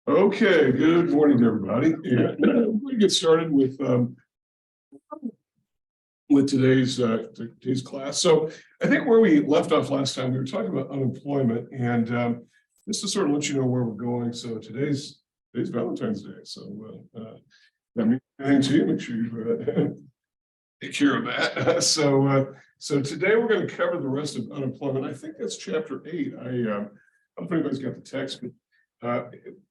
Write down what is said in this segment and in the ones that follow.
Okay, good morning, everybody. And we're going to get started with today's class. So I think where we left off last time, we were talking about unemployment, and just to sort of let you know where we're going. So today's Valentine's Day. So that means anything to you, make sure you take care of that. So today we're going to cover the rest of unemployment. I think that's chapter 8. I don't know if anybody's got the text, but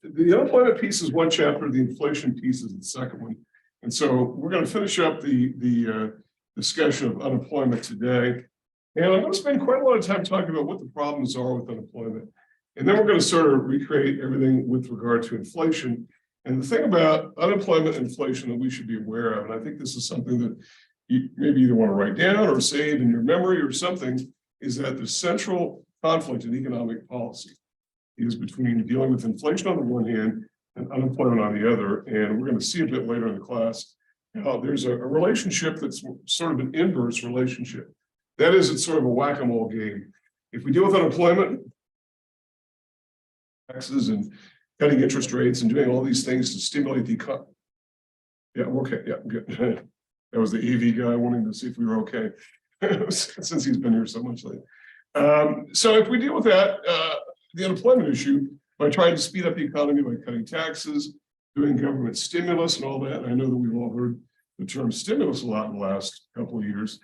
the unemployment piece is one chapter, the inflation piece is the second one. And so we're going to finish up the discussion of unemployment today. And I'm going to spend quite a lot of time talking about what the problems are with unemployment. And then we're going to sort of recreate everything with regard to inflation. And the thing about unemployment and inflation that we should be aware of, and I think this is something that you maybe either want to write down or save in your memory or something, is that the central conflict in economic policy is between dealing with inflation on the one hand and unemployment on the other. And we're going to see a bit later in the class how there's a relationship that's sort of an inverse relationship. That is, it's sort of a whack-a-mole game. If we deal with unemployment, taxes and cutting interest rates and doing all these things to stimulate the economy. Yeah, okay, yeah, good. That was the AV guy wanting to see if we were okay, since he's been here so much lately. So if we deal with that, the unemployment issue by trying to speed up the economy by cutting taxes, doing government stimulus and all that. And I know that we've all heard the term stimulus a lot in the last couple of years.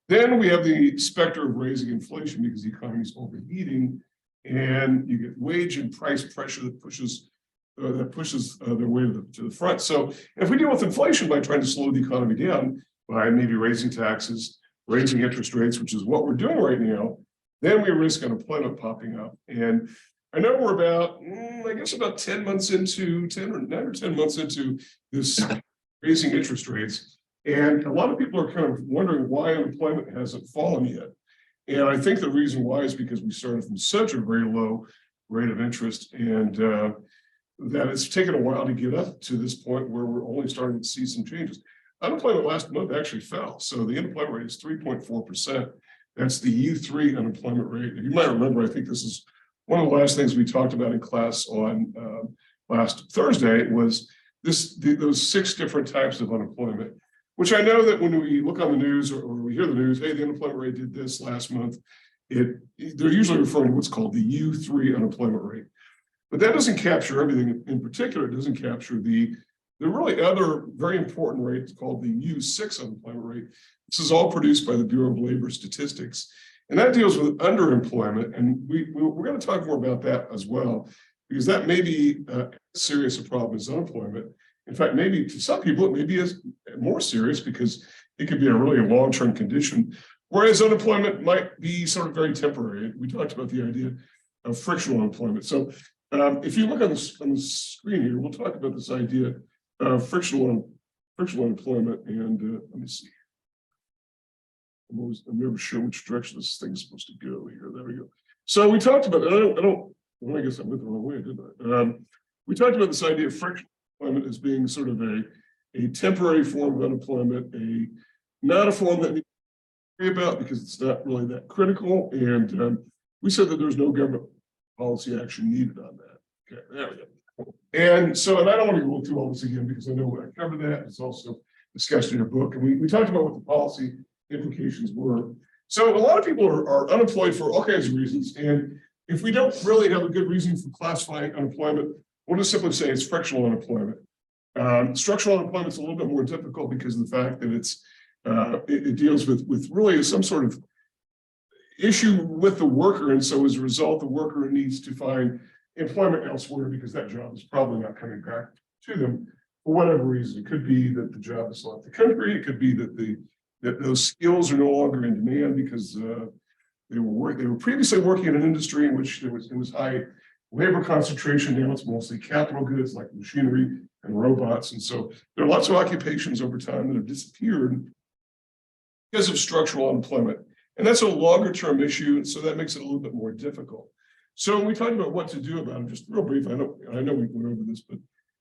Then we have the specter of raising inflation because the economy is overheating, and you get wage and price pressure that pushes their way to the front. So if we deal with inflation by trying to slow the economy down by maybe raising taxes, raising interest rates, which is what we're doing right now, then we risk unemployment popping up. And I know we're about, I guess about 10 months into, 10 or 9 or 10 months into this raising interest rates. And a lot of people are kind of wondering why unemployment hasn't fallen yet. And I think the reason why is because we started from such a very low rate of interest, and that it's taken a while to get up to this point where we're only starting to see some changes. Unemployment last month actually fell. So the unemployment rate is 3.4%. That's the U3 unemployment rate. You might remember, I think this is one of the last things we talked about in class on last Thursday was those 6 different types of unemployment, which I know that when we look on the news or we hear the news, hey, the unemployment rate did this last month, they're usually referring to what's called the U3 unemployment rate. But that doesn't capture everything. In particular, it doesn't capture the really other very important rate called the U6 unemployment rate. This is all produced by the Bureau of Labor Statistics, and that deals with underemployment. And we're going to talk more about that as well, because that may be as serious a problem as unemployment. In fact, maybe to some people, it may be more serious because it could be a really long-term condition, whereas unemployment might be sort of very temporary. We talked about the idea of frictional employment. So if you look on the screen here, we'll talk about this idea of frictional employment. And let me see. I'm never sure which direction this thing's supposed to go here. There we go. So we talked about, well, I guess I went the wrong way, didn't I? We talked about this idea of frictional employment as being sort of a temporary form of unemployment, not a form that we worry about because it's not really that critical. And we said that there's no government policy action needed on that. Okay, there we go. And so, and I don't want to go through all this again because I know I covered that. It's also discussed in your book. And we talked about what the policy implications were. So a lot of people are unemployed for all kinds of reasons. And if we don't really have a good reason for classifying unemployment, we'll just simply say it's frictional unemployment. Structural unemployment is a little bit more difficult because of the fact that it deals with really some sort of issue with the worker. And so as a result, the worker needs to find employment elsewhere because that job is probably not coming back to them for whatever reason. It could be that the job has left the country. It could be that those skills are no longer in demand because they were previously working in an industry in which there was high labor concentration. Now it's mostly capital goods like machinery and robots. And so there are lots of occupations over time that have disappeared because of structural unemployment. And that's a longer term issue. And so that makes it a little bit more difficult. So when we talk about what to do about it, just real brief, I know we went over this, but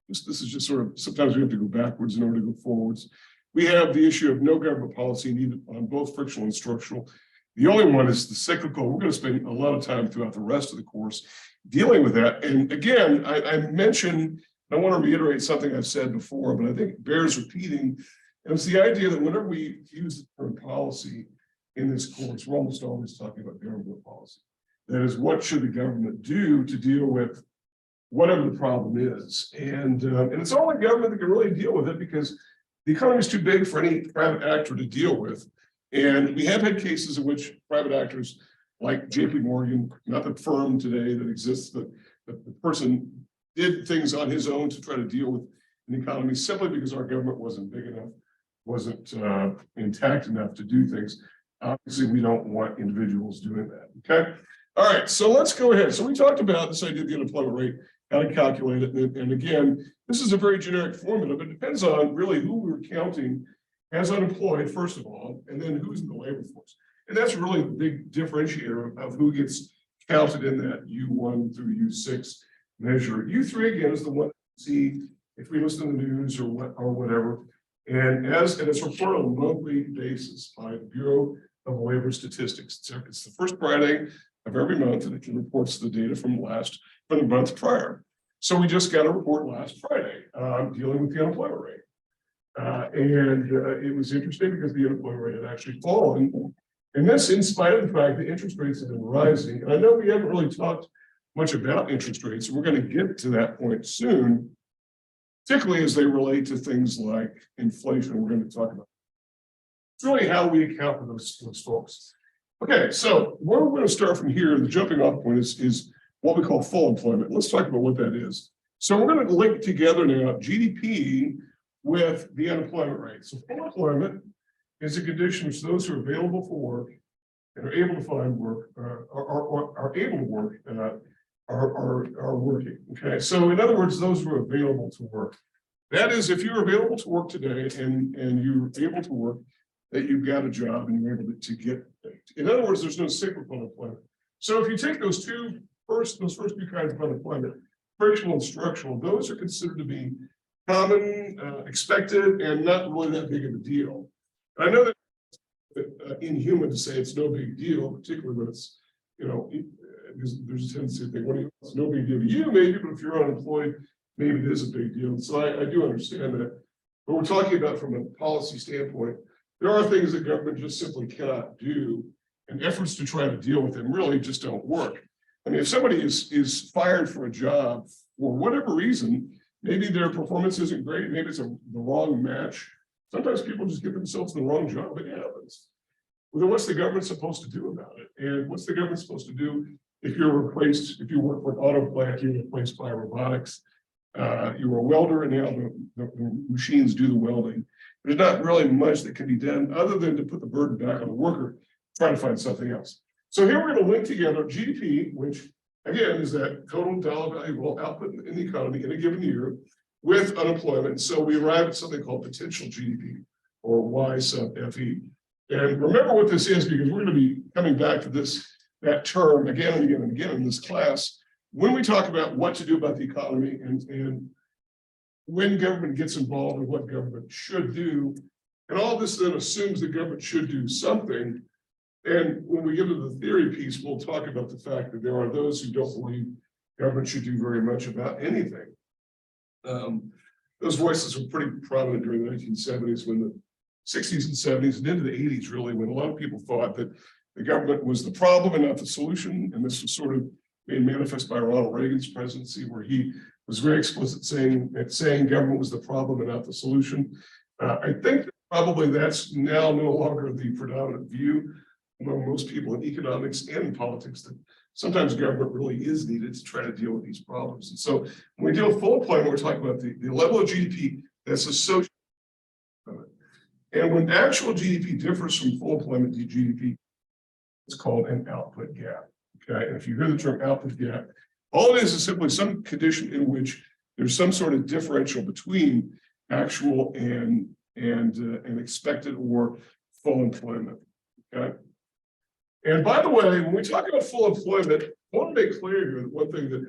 this is just sort of, sometimes we have to go backwards in order to go forwards. We have the issue of no government policy needed on both frictional and structural. The only one is the cyclical. We're going to spend a lot of time throughout the rest of the course dealing with that. And again, I mentioned, I want to reiterate something I've said before, but I think it bears repeating. And it's the idea that whenever we use the term policy in this course, we're almost always talking about government policy. That is, what should the government do to deal with whatever the problem is? And it's only government that can really deal with it, because the economy is too big for any private actor to deal with. And we have had cases in which private actors like JP Morgan, not the firm today that exists, but the person did things on his own to try to deal with an economy simply because our government wasn't big enough, wasn't intact enough to do things. Obviously, we don't want individuals doing that, okay? All right, so let's go ahead. So we talked about this idea of the unemployment rate, how to calculate it. And again, this is a very generic formula, but it depends on really who we're counting as unemployed, first of all, and then who's in the labor force. And that's really the big differentiator of who gets counted in that U1 through U6 measure. U3, again, is the one to see if we listen to the news or whatever. And it's reported on a monthly basis by the Bureau of Labor Statistics. It's the first Friday of every month, and it reports the data from the month prior. So we just got a report last Friday dealing with the unemployment rate. It was interesting because the unemployment rate had actually fallen. And this in spite of the fact that interest rates have been rising. And I know we haven't really talked much about interest rates, and we're going to get to that point soon, particularly as they relate to things like inflation. We're going to talk about it's really how we account for those folks. Okay, so where we're going to start from here, the jumping off point is what we call full employment. Let's talk about what that is. So we're going to link together now GDP with the unemployment rate. So full employment is a condition which those who are available for work and are able to find work, are able to work, are working. Okay, so in other words, those who are available to work. That is, if you're available to work today and you're able to work, that you've got a job and you're able to get. In other words, there's no cyclical unemployment. So if you take those first two kinds of unemployment, frictional and structural, those are considered to be common, expected, and not really that big of a deal. And I know that inhuman to say it's no big deal, particularly when it's, there's a tendency to think, well, it's no big deal to you, maybe, but if you're unemployed, maybe it is a big deal. And so I do understand that. But we're talking about from a policy standpoint, there are things that government just simply cannot do, and efforts to try to deal with them really just don't work. I mean, if somebody is fired for a job for whatever reason, maybe their performance isn't great, maybe it's the wrong match. Sometimes people just get themselves in the wrong job. It happens. Well, then what's the government supposed to do about it? And what's the government supposed to do if you're replaced, if you work for an auto plant, you're replaced by robotics, you're a welder and now the machines do the welding. There's not really much that can be done other than to put the burden back on the worker, try to find something else. So here we're going to link together GDP, which again is that total dollar value output in the economy in a given year, with unemployment. So we arrive at something called potential GDP, or Y sub FE. And remember what this is, because we're going to be coming back to that term again and again and again in this class when we talk about what to do about the economy and when government gets involved and what government should do. And all this then assumes the government should do something. And when we get to the theory piece, we'll talk about the fact that there are those who don't believe government should do very much about anything. Those voices were pretty prominent during the 1970s, when the 60s and 70s and into the 80s, really, when a lot of people thought that the government was the problem and not the solution. And this was sort of made manifest by Ronald Reagan's presidency, where he was very explicit saying government was the problem and not the solution. I think that probably that's now no longer the predominant view among most people in economics and in politics, that sometimes government really is needed to try to deal with these problems. And so when we deal with full employment, we're talking about the level of GDP that's associated with it. And when actual GDP differs from full employment GDP, it's called an output gap. Okay, and if you hear the term output gap, all it is simply some condition in which there's some sort of differential between actual and expected or full employment. Okay. And by the way, when we talk about full employment, I want to make clear here that one thing that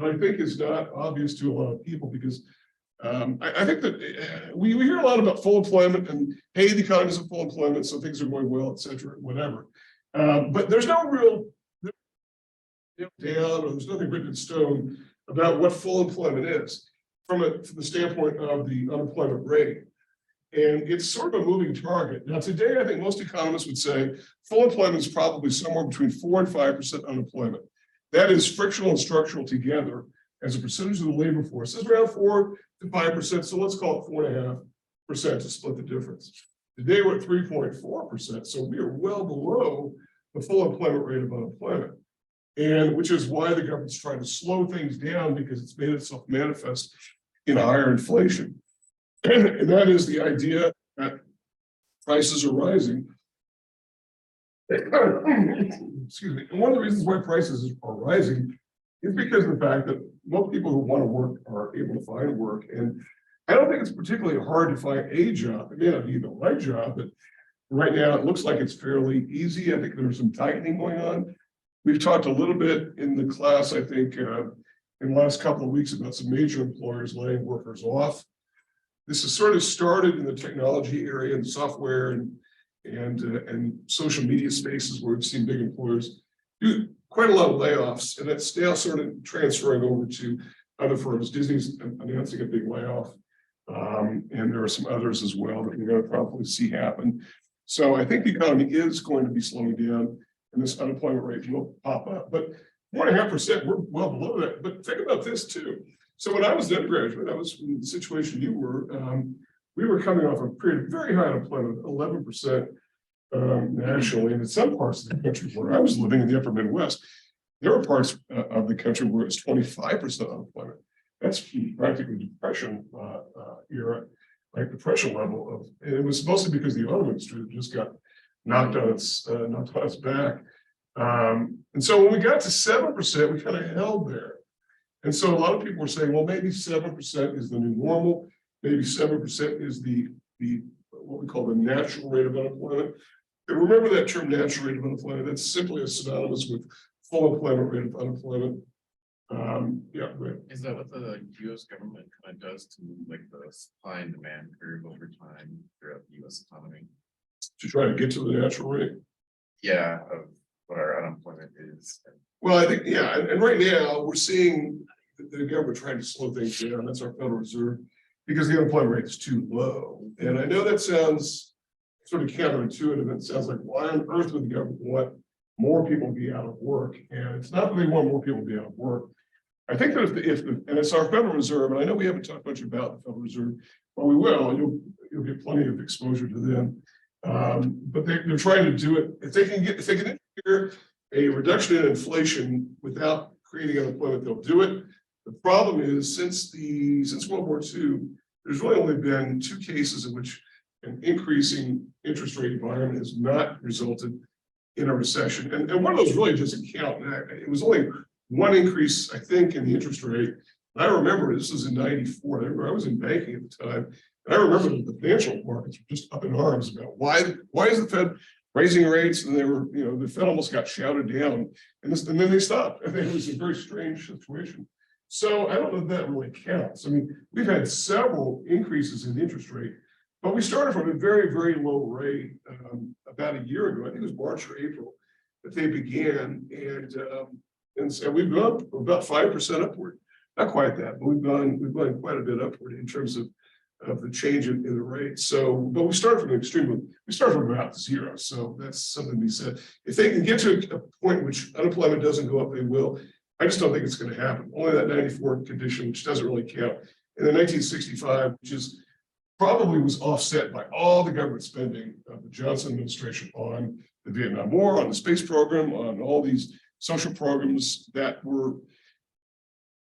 I think is not obvious to a lot of people, because I think that we hear a lot about full employment and, hey, the economy is in full employment, so things are going well, et cetera, whatever. But there's no real down, or there's nothing written in stone about what full employment is from the standpoint of the unemployment rate. And it's sort of a moving target. Now, today, I think most economists would say full employment is probably somewhere between 4 and 5% unemployment. That is frictional and structural together as a percentage of the labor force. It's around 4 to 5%. So let's call it 4.5% to split the difference. Today, we're at 3.4%. So we are well below the full employment rate of unemployment. And which is why the government's trying to slow things down, because it's made itself manifest in higher inflation. And that is the idea that prices are rising. Excuse me. And one of the reasons why prices are rising is because of the fact that most people who want to work are able to find work. And I don't think it's particularly hard to find a job. It may not be the right job, but right now it looks like it's fairly easy. I think there's some tightening going on. We've talked a little bit in the class, I think, in the last couple of weeks about some major employers laying workers off. This has sort of started in the technology area and software and social media spaces where we've seen big employers do quite a lot of layoffs, and it's now sort of transferring over to other firms. Disney's announcing a big layoff, and there are some others as well that we're going to probably see happen. So I think the economy is going to be slowing down, and this unemployment rate will pop up. But 4.5%, we're well below that. But think about this too. So when I was an undergraduate, I was in the situation you were, we were coming off a period of very high unemployment, 11% nationally. And in some parts of the country where I was living in the upper Midwest, there were parts of the country where it's 25% unemployment. That's practically depression era, like depression level of, and it was mostly because the auto industry just got knocked on its back. And so when we got to 7%, we kind of held there. And so a lot of people were saying, well, maybe 7% is the new normal. Maybe 7% is the what we call the natural rate of unemployment. And remember that term, natural rate of unemployment, that's simply a synonymous with full employment rate of unemployment. Yeah, right. Is that what the US government kind of does to like the supply and demand curve over time throughout the US economy? To try to get to the natural rate? Yeah, of what our unemployment is. Well, I think, yeah, and right now we're seeing the government trying to slow things down. That's our Federal Reserve, because the unemployment rate is too low. And I know that sounds sort of counterintuitive. It sounds like, why on earth would the government want more people to be out of work? And it's not that they want more people to be out of work. I think that and it's our Federal Reserve, and I know we haven't talked much about the Federal Reserve, but we will. You'll get plenty of exposure to them. But they're trying to do it. If they can interfere a reduction in inflation without creating unemployment, they'll do it. The problem is, since World War II, there's really only been 2 cases in which an increasing interest rate environment has not resulted in a recession. And one of those really doesn't count. It was only one increase, I think, in the interest rate. And I remember this was in '94. I was in banking at the time. And I remember that the financial markets were just up in arms about why is the Fed raising rates? And they were, the Fed almost got shouted down, and then they stopped. And it was a very strange situation. So I don't know if that really counts. I mean, we've had several increases in the interest rate, but we started from a very, very low rate about a year ago. I think it was March or April that they began, and so we've gone about 5% upward. Not quite that, but we've gone quite a bit upward in terms of the change in the rate. So, but we started from about 0. So that's something to be said. If they can get to a point in which unemployment doesn't go up, they will. I just don't think it's going to happen. Only that 94 condition, which doesn't really count. And then 1965, which is probably was offset by all the government spending of the Johnson administration on the Vietnam War, on the space program, on all these social programs that were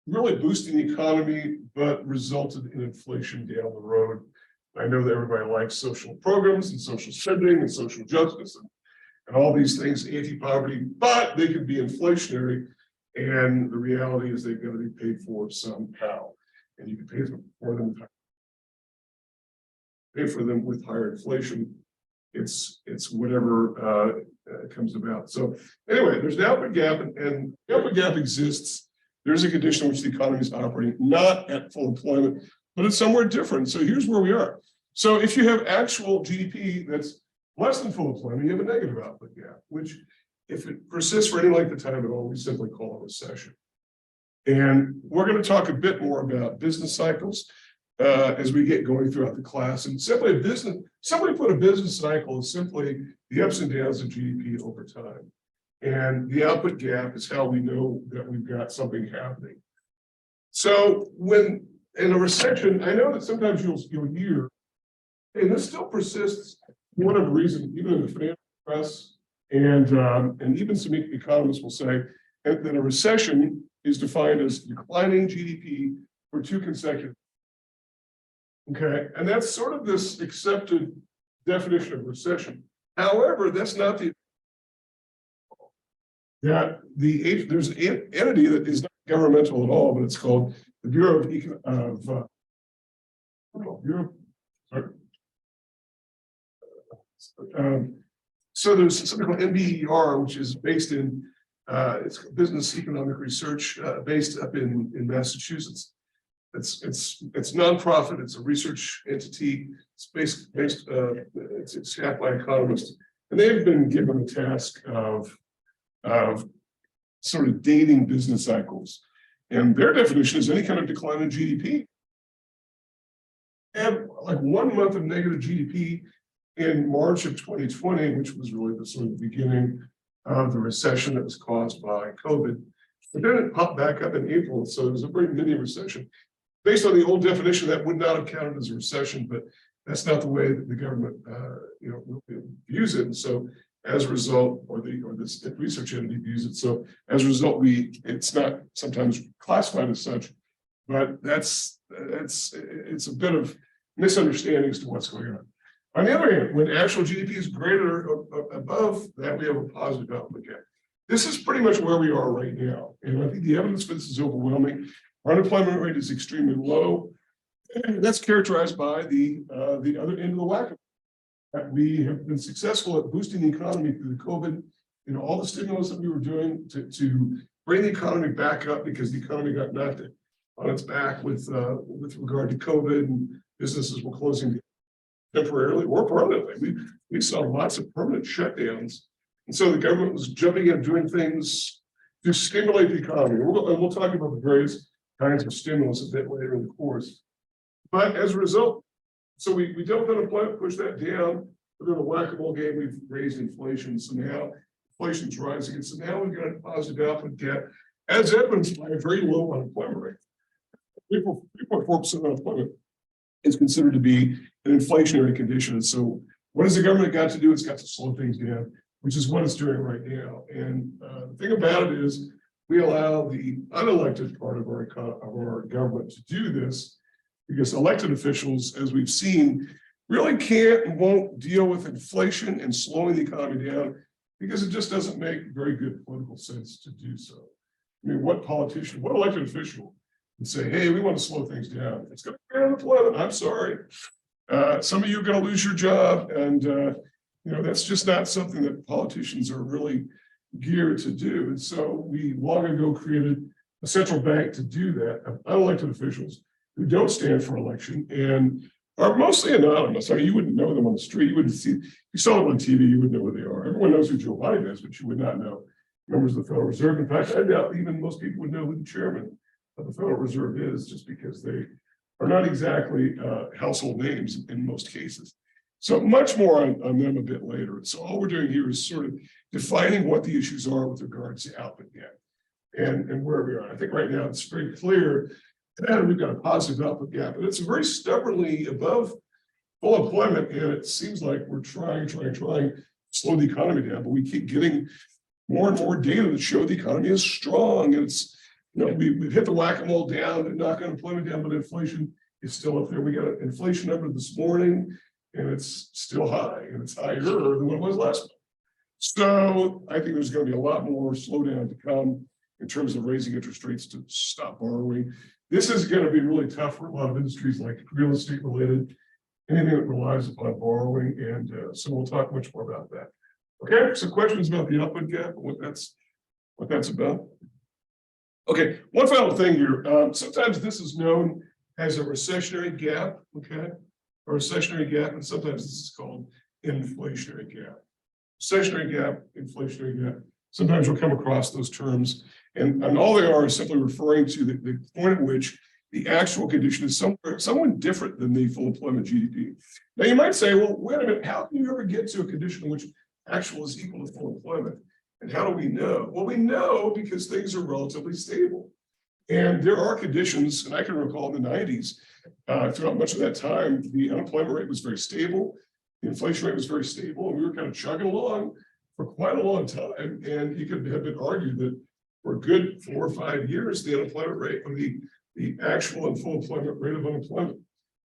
really boosting the economy, but resulted in inflation down the road. I know that everybody likes social programs and social spending and social justice and all these things, anti-poverty, but they could be inflationary. And the reality is they've got to be paid for somehow. And you can pay for them with higher inflation. It's whatever comes about. So anyway, there's an output gap, and the output gap exists. There's a condition in which the economy is operating not at full employment, but it's somewhere different. So here's where we are. So if you have actual GDP that's less than full employment, you have a negative output gap, which if it persists for any length of time at all, we simply call it a recession. And we're going to talk a bit more about business cycles as we get going throughout the class. And simply put, a business cycle is simply the ups and downs of GDP over time. And the output gap is how we know that we've got something happening. So when in a recession, I know that sometimes you'll hear, and this still persists for whatever reason, even in the financial press, and even some economists will say that a recession is defined as declining GDP for 2 consecutive. Okay, and that's sort of this accepted definition of recession. However, that's not there's an entity that is not governmental at all, but it's called the Bureau so there's something called NBER, which is based in it's business economic research based up in Massachusetts. It's nonprofit. It's a research entity. It's it's staffed by economists, and they've been given the task of sort of dating business cycles. And their definition is any kind of decline in GDP. And like 1 month of negative GDP in March of 2020, which was really the sort of beginning of the recession that was caused by COVID. But then it popped back up in April. So it was a very mini recession. Based on the old definition, that would not have counted as a recession, but that's not the way that the government views it. And so as a result, or this research entity views it. So as a result, it's not sometimes classified as such, but it's a bit of misunderstanding as to what's going on. On the other hand, when actual GDP is greater above that, we have a positive outlook. This is pretty much where we are right now. And I think the evidence for this is overwhelming. Our unemployment rate is extremely low. And that's characterized by the other end of the whack. We have been successful at boosting the economy through the COVID, all the stimulus that we were doing to bring the economy back up, because the economy got knocked on its back with regard to COVID, and businesses were closing temporarily or permanently. We saw lots of permanent shutdowns. And so the government was jumping in and doing things to stimulate the economy. And we'll talk about the various kinds of stimulus a bit later in the course. But as a result, so we dumped unemployment, pushed that down, but then the whack-a-mole game, we've raised inflation. So now inflation's rising. And so now we've got a positive output gap, as evidenced by a very low unemployment rate. 3.4% unemployment is considered to be an inflationary condition. And so what has the government got to do? It's got to slow things down, which is what it's doing right now. And the thing about it is we allow the unelected part of our government to do this, because elected officials, as we've seen, really can't and won't deal with inflation and slowing the economy down, because it just doesn't make very good political sense to do so. I mean, what politician, what elected official would say, hey, we want to slow things down? It's going to be unemployment. I'm sorry. Some of you are going to lose your job. And, that's just not something that politicians are really geared to do. And so we long ago created a central bank to do that, of unelected officials who don't stand for election and are mostly anonymous. I mean, you wouldn't know them on the street. You wouldn't see, if you saw them on TV, you would know who they are. Everyone knows who Joe Biden is, but you would not know members of the Federal Reserve. In fact, I doubt even most people would know who the chairman of the Federal Reserve is, just because they are not exactly household names in most cases. So much more on them a bit later. And so all we're doing here is sort of defining what the issues are with regards to output gap and where we are. I think right now it's very clear that we've got a positive output gap, and it's very stubbornly above full employment. And it seems like we're trying to slow the economy down, but we keep getting more and more data that show the economy is strong. And it's, we've hit the whack-a-mole down and knock unemployment down, but inflation is still up there. We got an inflation number this morning, and it's still high, and it's higher than what it was last month. So I think there's going to be a lot more slowdown to come in terms of raising interest rates to stop borrowing. This is going to be really tough for a lot of industries like real estate related, anything that relies upon borrowing. And so we'll talk much more about that. Okay, so questions about the output gap and what that's about. Okay, one final thing here. Sometimes this is known as a recessionary gap, okay? A recessionary gap, and sometimes this is called inflationary gap. Recessionary gap, inflationary gap. sometimes you'll come across those terms, and all they are is simply referring to the point at which the actual condition is somewhat different than the full employment GDP. Now you might say, well, wait a minute, how can you ever get to a condition in which actual is equal to full employment? And how do we know? Well, we know because things are relatively stable. And there are conditions, and I can recall in the 90s, throughout much of that time, the unemployment rate was very stable, the inflation rate was very stable, and we were kind of chugging along for quite a long time. And you could have been argued that for a good 4 or 5 years, the unemployment rate, or the actual and full employment rate of unemployment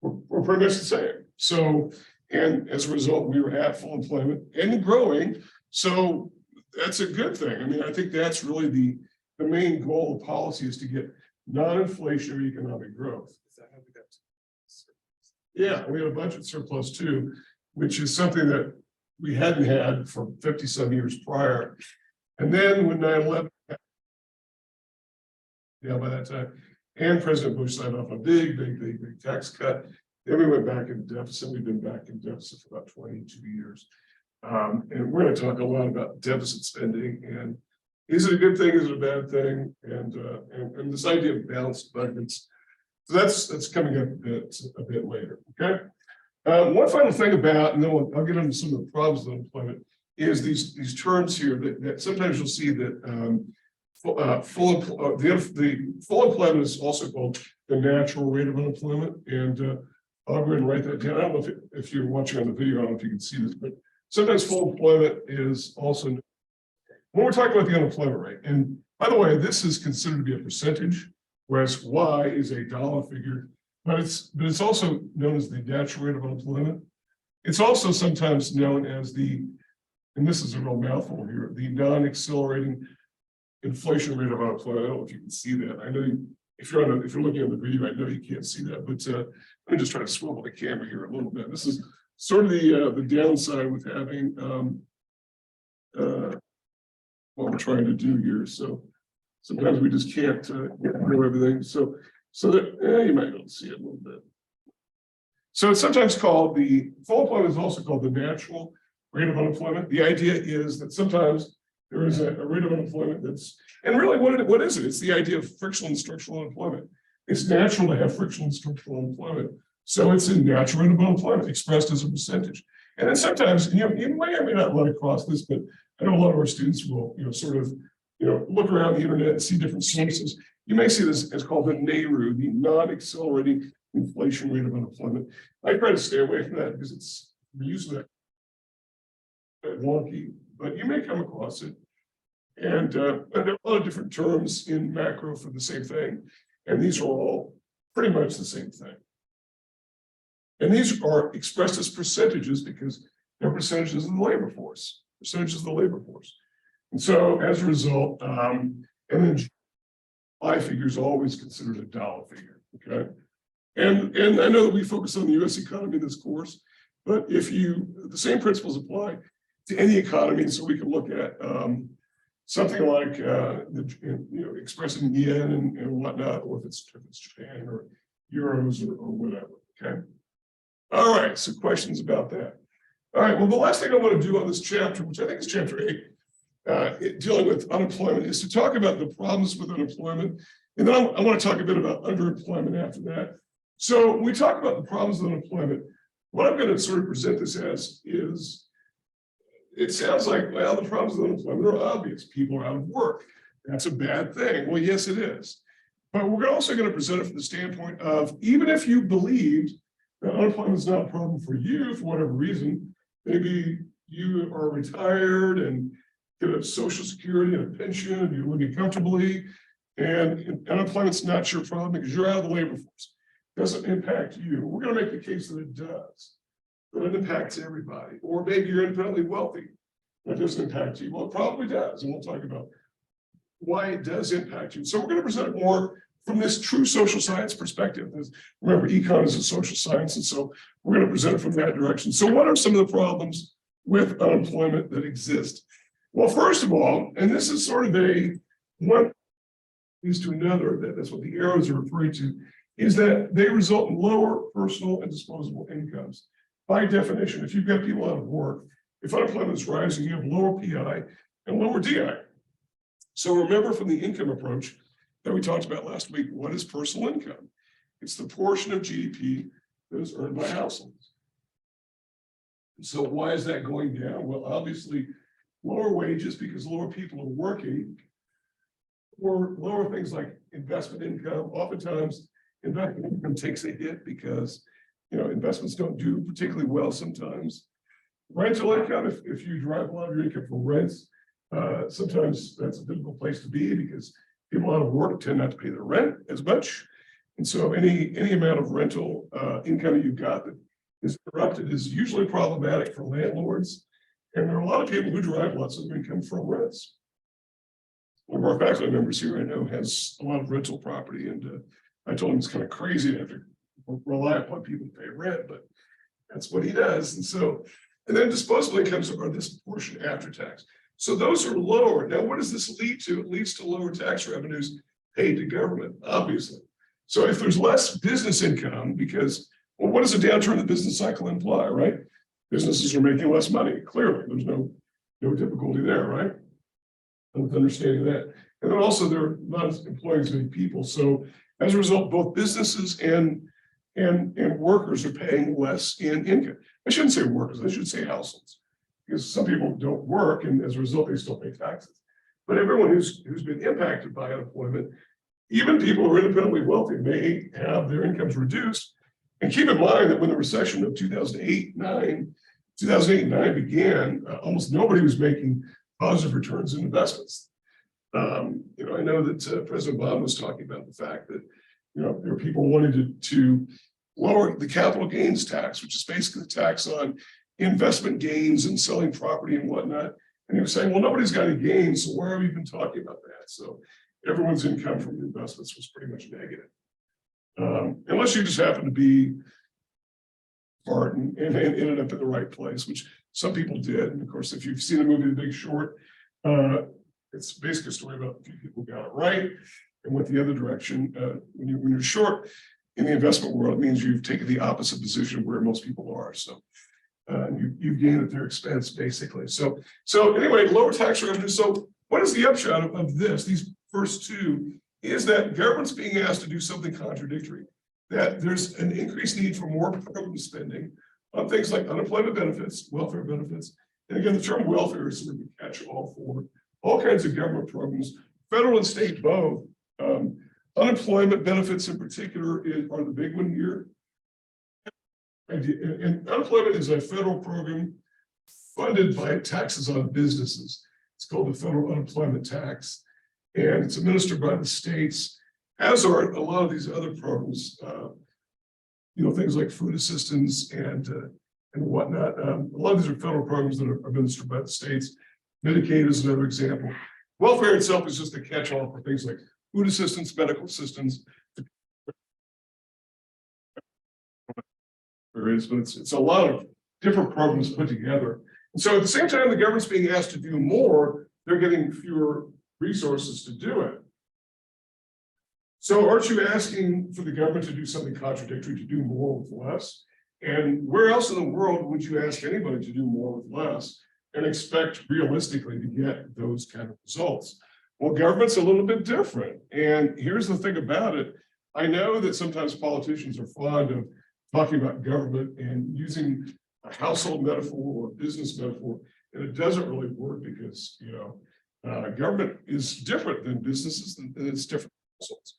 were pretty much the same. So, and as a result, we were at full employment and growing. So that's a good thing. I mean, I think that's really the main goal of policy, is to get non-inflationary economic growth. Is that how we got to? Yeah, we have a budget surplus too, which is something that we hadn't had for 50-some years prior. And then when 9/11, by that time, and President Bush signed off a big tax cut, then we went back in deficit. We've been back in deficit for about 22 years. And we're going to talk a lot about deficit spending, and is it a good thing? Is it a bad thing? And this idea of balanced budgets. So that's coming up a bit later. Okay. One final thing about, and then I'll get into some of the problems with unemployment, is these terms here that sometimes you'll see that the full employment is also called the natural rate of unemployment. And I'll go ahead and write that down. I don't know if you're watching on the video, I don't know if you can see this, but sometimes full employment is also, when we're talking about the unemployment rate, and by the way, this is considered to be a percentage, whereas Y is a dollar figure, but it's also known as the natural rate of unemployment. It's also sometimes known as and this is a real mouthful here, the non-accelerating inflation rate of unemployment. I don't know if you can see that. I know if you're looking at the video, I know you can't see that, but let me just try to swivel the camera here a little bit. This is sort of the downside with having what we're trying to do here. So sometimes we just can't know everything. So that you might be able to see it a little bit. So it's sometimes called the full employment is also called the natural rate of unemployment. The idea is that sometimes there is a rate of unemployment that's, and really what is it? It's the idea of frictional and structural unemployment. It's natural to have frictional and structural unemployment. So it's a natural rate of unemployment expressed as a percentage. And then sometimes, you may or may not run across this, but I know a lot of our students will, sort of, look around the internet and see different sources. You may see this as called the NAIRU, the non-accelerating inflation rate of unemployment. I try to stay away from that because we're using that wonky, but you may come across it. And there are a lot of different terms in macro for the same thing. And these are all pretty much the same thing. And these are expressed as percentages because they're percentages of the labor force, And so as a result, and then Y figure is always considered a dollar figure, okay? And I know that we focus on the US economy in this course, but the same principles apply to any economy. So we can look at something like expressing yen and whatnot, or if it's Japan or euros or whatever, okay? All right, so questions about that. All right, well, the last thing I want to do on this chapter, which I think is chapter 8, dealing with unemployment, is to talk about the problems with unemployment. And then I want to talk a bit about underemployment after that. So when we talk about the problems with unemployment, what I'm going to sort of present this as is, it sounds like, well, the problems with unemployment are obvious. People are out of work. That's a bad thing. Well, yes, it is. But we're also going to present it from the standpoint of, even if you believed that unemployment is not a problem for you for whatever reason, maybe you are retired and get a Social Security and a pension and you're living comfortably, and unemployment's not your problem because you're out of the labor force. It doesn't impact you. We're going to make the case that it does. But it impacts everybody. Or maybe you're independently wealthy. That doesn't impact you. Well, it probably does. And we'll talk about why it does impact you. So we're going to present it more from this true social science perspective. Remember, econ is a social science. And so we're going to present it from that direction. So what are some of the problems with unemployment that exist? Well, first of all, and this is sort of one leads to another, that's what the arrows are referring to, is that they result in lower personal and disposable incomes. By definition, if you've got people out of work, if unemployment is rising, you have lower PI and lower DI. So remember from the income approach that we talked about last week, what is personal income? It's the portion of GDP that is earned by households. So why is that going down? Well, obviously, lower wages because lower people are working, or lower things like investment income. Oftentimes, investment income takes a hit because investments don't do particularly well sometimes. Rental income, if you derive a lot of your income from rents, sometimes that's a difficult place to be because people out of work tend not to pay their rent as much. And so any amount of rental income that you've got that is interrupted is usually problematic for landlords. And there are a lot of people who derive lots of income from rents. One of our faculty members here I know has a lot of rental property, and I told him it's kind of crazy to have to rely upon people to pay rent, but that's what he does. And then disposable incomes are disproportionate after tax. So those are lower. Now, what does this lead to? It leads to lower tax revenues paid to government, obviously. So if there's less business income, because, well, what does a downturn in the business cycle imply, right? Businesses are making less money, clearly. There's no difficulty there, right? With understanding that. And then also they're not employing as many people. So as a result, both businesses and workers are paying less in income. I shouldn't say workers, I should say households, because some people don't work and as a result, they still pay taxes. But everyone who's been impacted by unemployment, even people who are independently wealthy, may have their incomes reduced. And keep in mind that when the recession of 2008-9 began, almost nobody was making positive returns in investments. I know that President Obama was talking about the fact that there are people wanting to lower the capital gains tax, which is basically the tax on investment gains and selling property and whatnot. And he was saying, well, nobody's got any gains, so why are we even talking about that? So everyone's income from investments was pretty much negative. Unless you just happen to be smart and ended up in the right place, which some people did. And of course, if you've seen the movie The Big Short, it's basically a story about a few people who got it right and went the other direction. When you're short in the investment world, it means you've taken the opposite position where most people are. So you gain at their expense, basically. So anyway, lower tax revenue. So what is the upshot of this? These first two is that government's being asked to do something contradictory. That there's an increased need for more program spending on things like unemployment benefits, welfare benefits. And again, the term welfare is sort of a catch-all for all kinds of government programs, federal and state both. Unemployment benefits in particular are the big one here. And unemployment is a federal program funded by taxes on businesses. It's called the federal unemployment tax, and it's administered by the states, as are a lot of these other programs, things like food assistance and whatnot. A lot of these are federal programs that are administered by the states. Medicaid is another example. Welfare itself is just a catch-all for things like food assistance, medical assistance. There is, but it's a lot of different programs put together. And so at the same time, the government's being asked to do more, they're getting fewer resources to do it. So aren't you asking for the government to do something contradictory, to do more with less? And where else in the world would you ask anybody to do more with less and expect realistically to get those kind of results? Well, government's a little bit different. And here's the thing about it. I know that sometimes politicians are fond of talking about government and using a household metaphor or a business metaphor, and it doesn't really work because, government is different than businesses and it's different than households.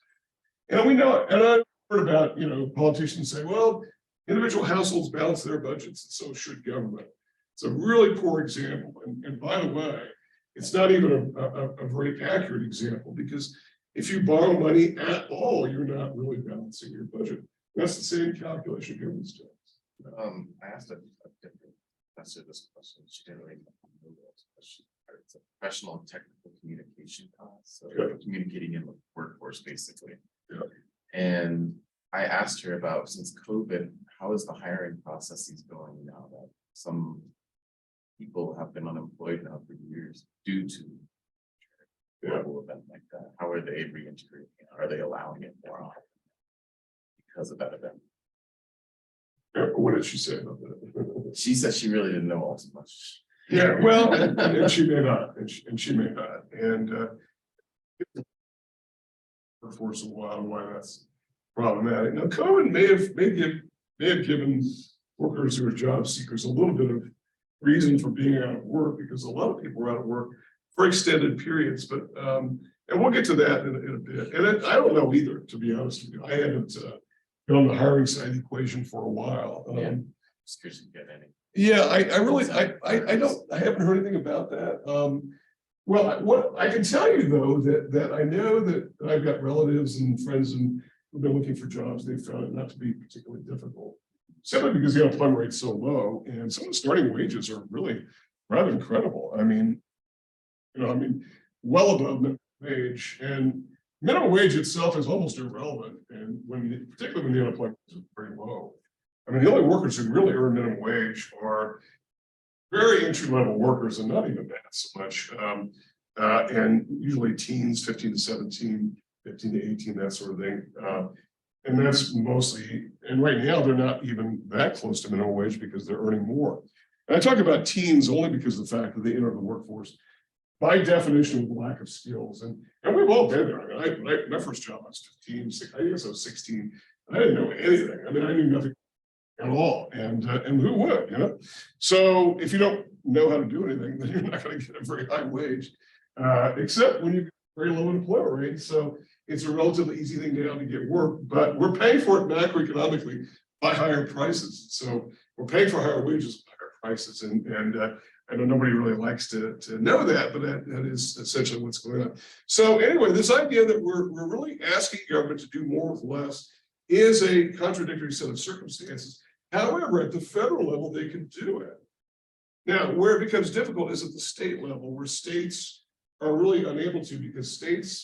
And we know, and I've heard about, politicians say, well, individual households balance their budgets, and so should government. It's a really poor example. And by the way, it's not even a very accurate example, because if you borrow money at all, you're not really balancing your budget. That's the same calculation government's doing. I asked a different professor this question. She didn't really know this question. It's a professional and technical communication class. So communicating in the workforce, basically. Yeah. And I asked her about, since COVID, how is the hiring processes going now that some people have been unemployed now for years due to a global event like that? How are they reintegrating? Are they allowing it more often because of that event? What did she say about that? She said she really didn't know all too much. Yeah, well, and she may not, and she may not. And workforce a while, and why that's problematic. Now, COVID may have given workers who are job seekers a little bit of reason for being out of work, because a lot of people are out of work for extended periods. But and we'll get to that in a bit. And I don't know either, to be honest with you. I haven't been on the hiring side of the equation for a while. Just curious if you get any. Yeah, I really I haven't heard anything about that. Well, what I can tell you though, that I know that I've got relatives and friends and who've been looking for jobs. They've found it not to be particularly difficult, simply because the unemployment rate's so low, and some of the starting wages are really rather incredible. I mean, well above minimum wage, and minimum wage itself is almost irrelevant. And particularly when the unemployment is very low. I mean, the only workers who really earn minimum wage are very entry-level workers, and not even that so much. And usually teens, 15 to 17, 15 to 18, that sort of thing. And that's mostly, and right now they're not even that close to minimum wage because they're earning more. And I talk about teens only because of the fact that they enter the workforce by definition with lack of skills. And we've all been there. I mean, my first job, I was 15, I guess I was 16. I didn't know anything. I mean, I knew nothing at all. And who would, you know? So if you don't know how to do anything, then you're not going to get a very high wage, except when you get very low unemployment rate. So it's a relatively easy thing now to get work, but we're paying for it macroeconomically by higher prices. So we're paying for higher wages, higher prices, and I know nobody really likes to know that, but that is essentially what's going on. So anyway, this idea that we're really asking government to do more with less is a contradictory set of circumstances. However, at the federal level, they can do it. Now, where it becomes difficult is at the state level, where states are really unable to, because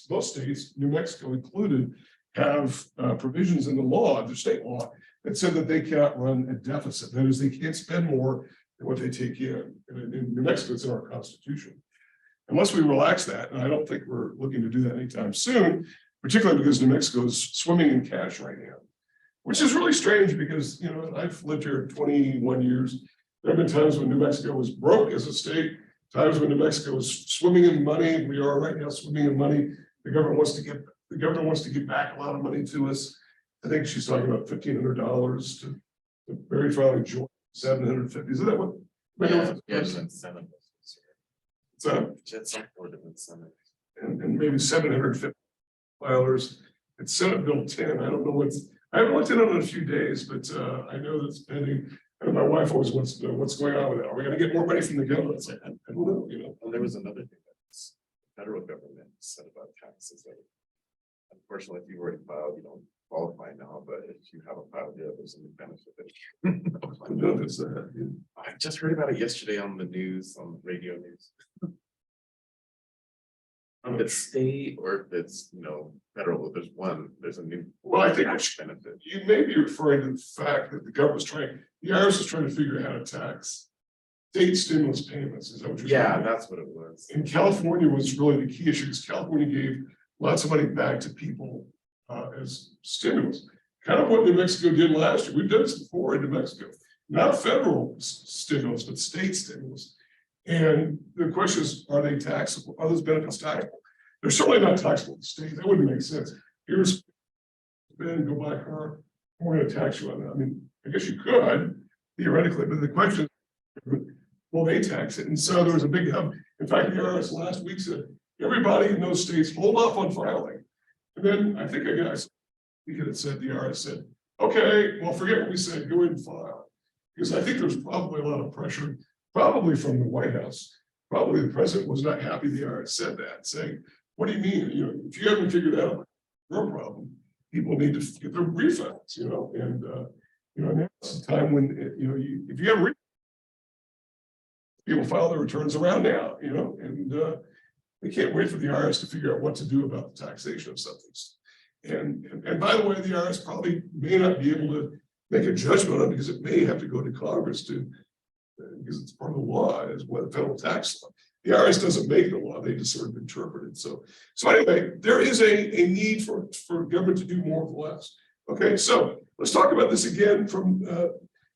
most states, New Mexico included, have provisions in the law, the state law, that said that they cannot run a deficit. That is, they can't spend more than what they take in. And in New Mexico, it's in our Constitution. Unless we relax that, and I don't think we're looking to do that anytime soon, particularly because New Mexico is swimming in cash right now, which is really strange because, you know, I've lived here 21 years. There have been times when New Mexico was broke as a state, times when New Mexico was swimming in money. We are right now swimming in money. The governor wants to give back a lot of money to us. I think she's talking about $1,500 to Barry filing joint, 750. Is that what? Yes, incentive. So Just some sort of incentive. and maybe $750. It's Senate Bill 10. I don't know I haven't looked at it in a few days, but I know that's pending. And my wife always wants to know what's going on with it. Are we going to get more money from the government? It's like, I don't know, you know. Well, there was another thing that the federal government said about taxes that unfortunately, if you already filed, you don't qualify now, but if you have a filed deal, there's a benefit. I just heard about it yesterday on the news, on the radio news. If it's state or if it's, you know, federal, there's a new. Well, I think benefit. You may be referring to the fact that the IRS is trying to figure out how to tax state stimulus payments. Is that what you're saying? Yeah, that's what it was. And California was really the key issue, because California gave lots of money back to people as stimulus. Kind of what New Mexico did last year. We've done this before in New Mexico. Not federal stimulus, but state stimulus. And the question is, are they taxable? Are those benefits taxable? They're certainly not taxable to the state. That wouldn't make sense. Here's Ben, go buy a car. We're going to tax you on that. I mean, I guess you could theoretically, but the question is, will they tax it? And so there was a big hub. In fact, the IRS last week said everybody in those states hold off on filing. And then I think I had said the IRS said, okay, well, forget what we said, go ahead and file. Because I think there's probably a lot of pressure, probably from the White House. Probably the president was not happy the IRS said that, saying, what do you mean? You know, if you haven't figured out your problem, people need to get their refunds, you know, and you know, now's the time when if you have people file their returns around now, you know, and they can't wait for the IRS to figure out what to do about the taxation of something. And by the way, the IRS probably may not be able to make a judgment on it, because it may have to go to Congress because it's part of the law as well, the federal tax law. The IRS doesn't make the law; they just sort of interpret it. So anyway, there is a need for government to do more with less. Okay, so let's talk about this again from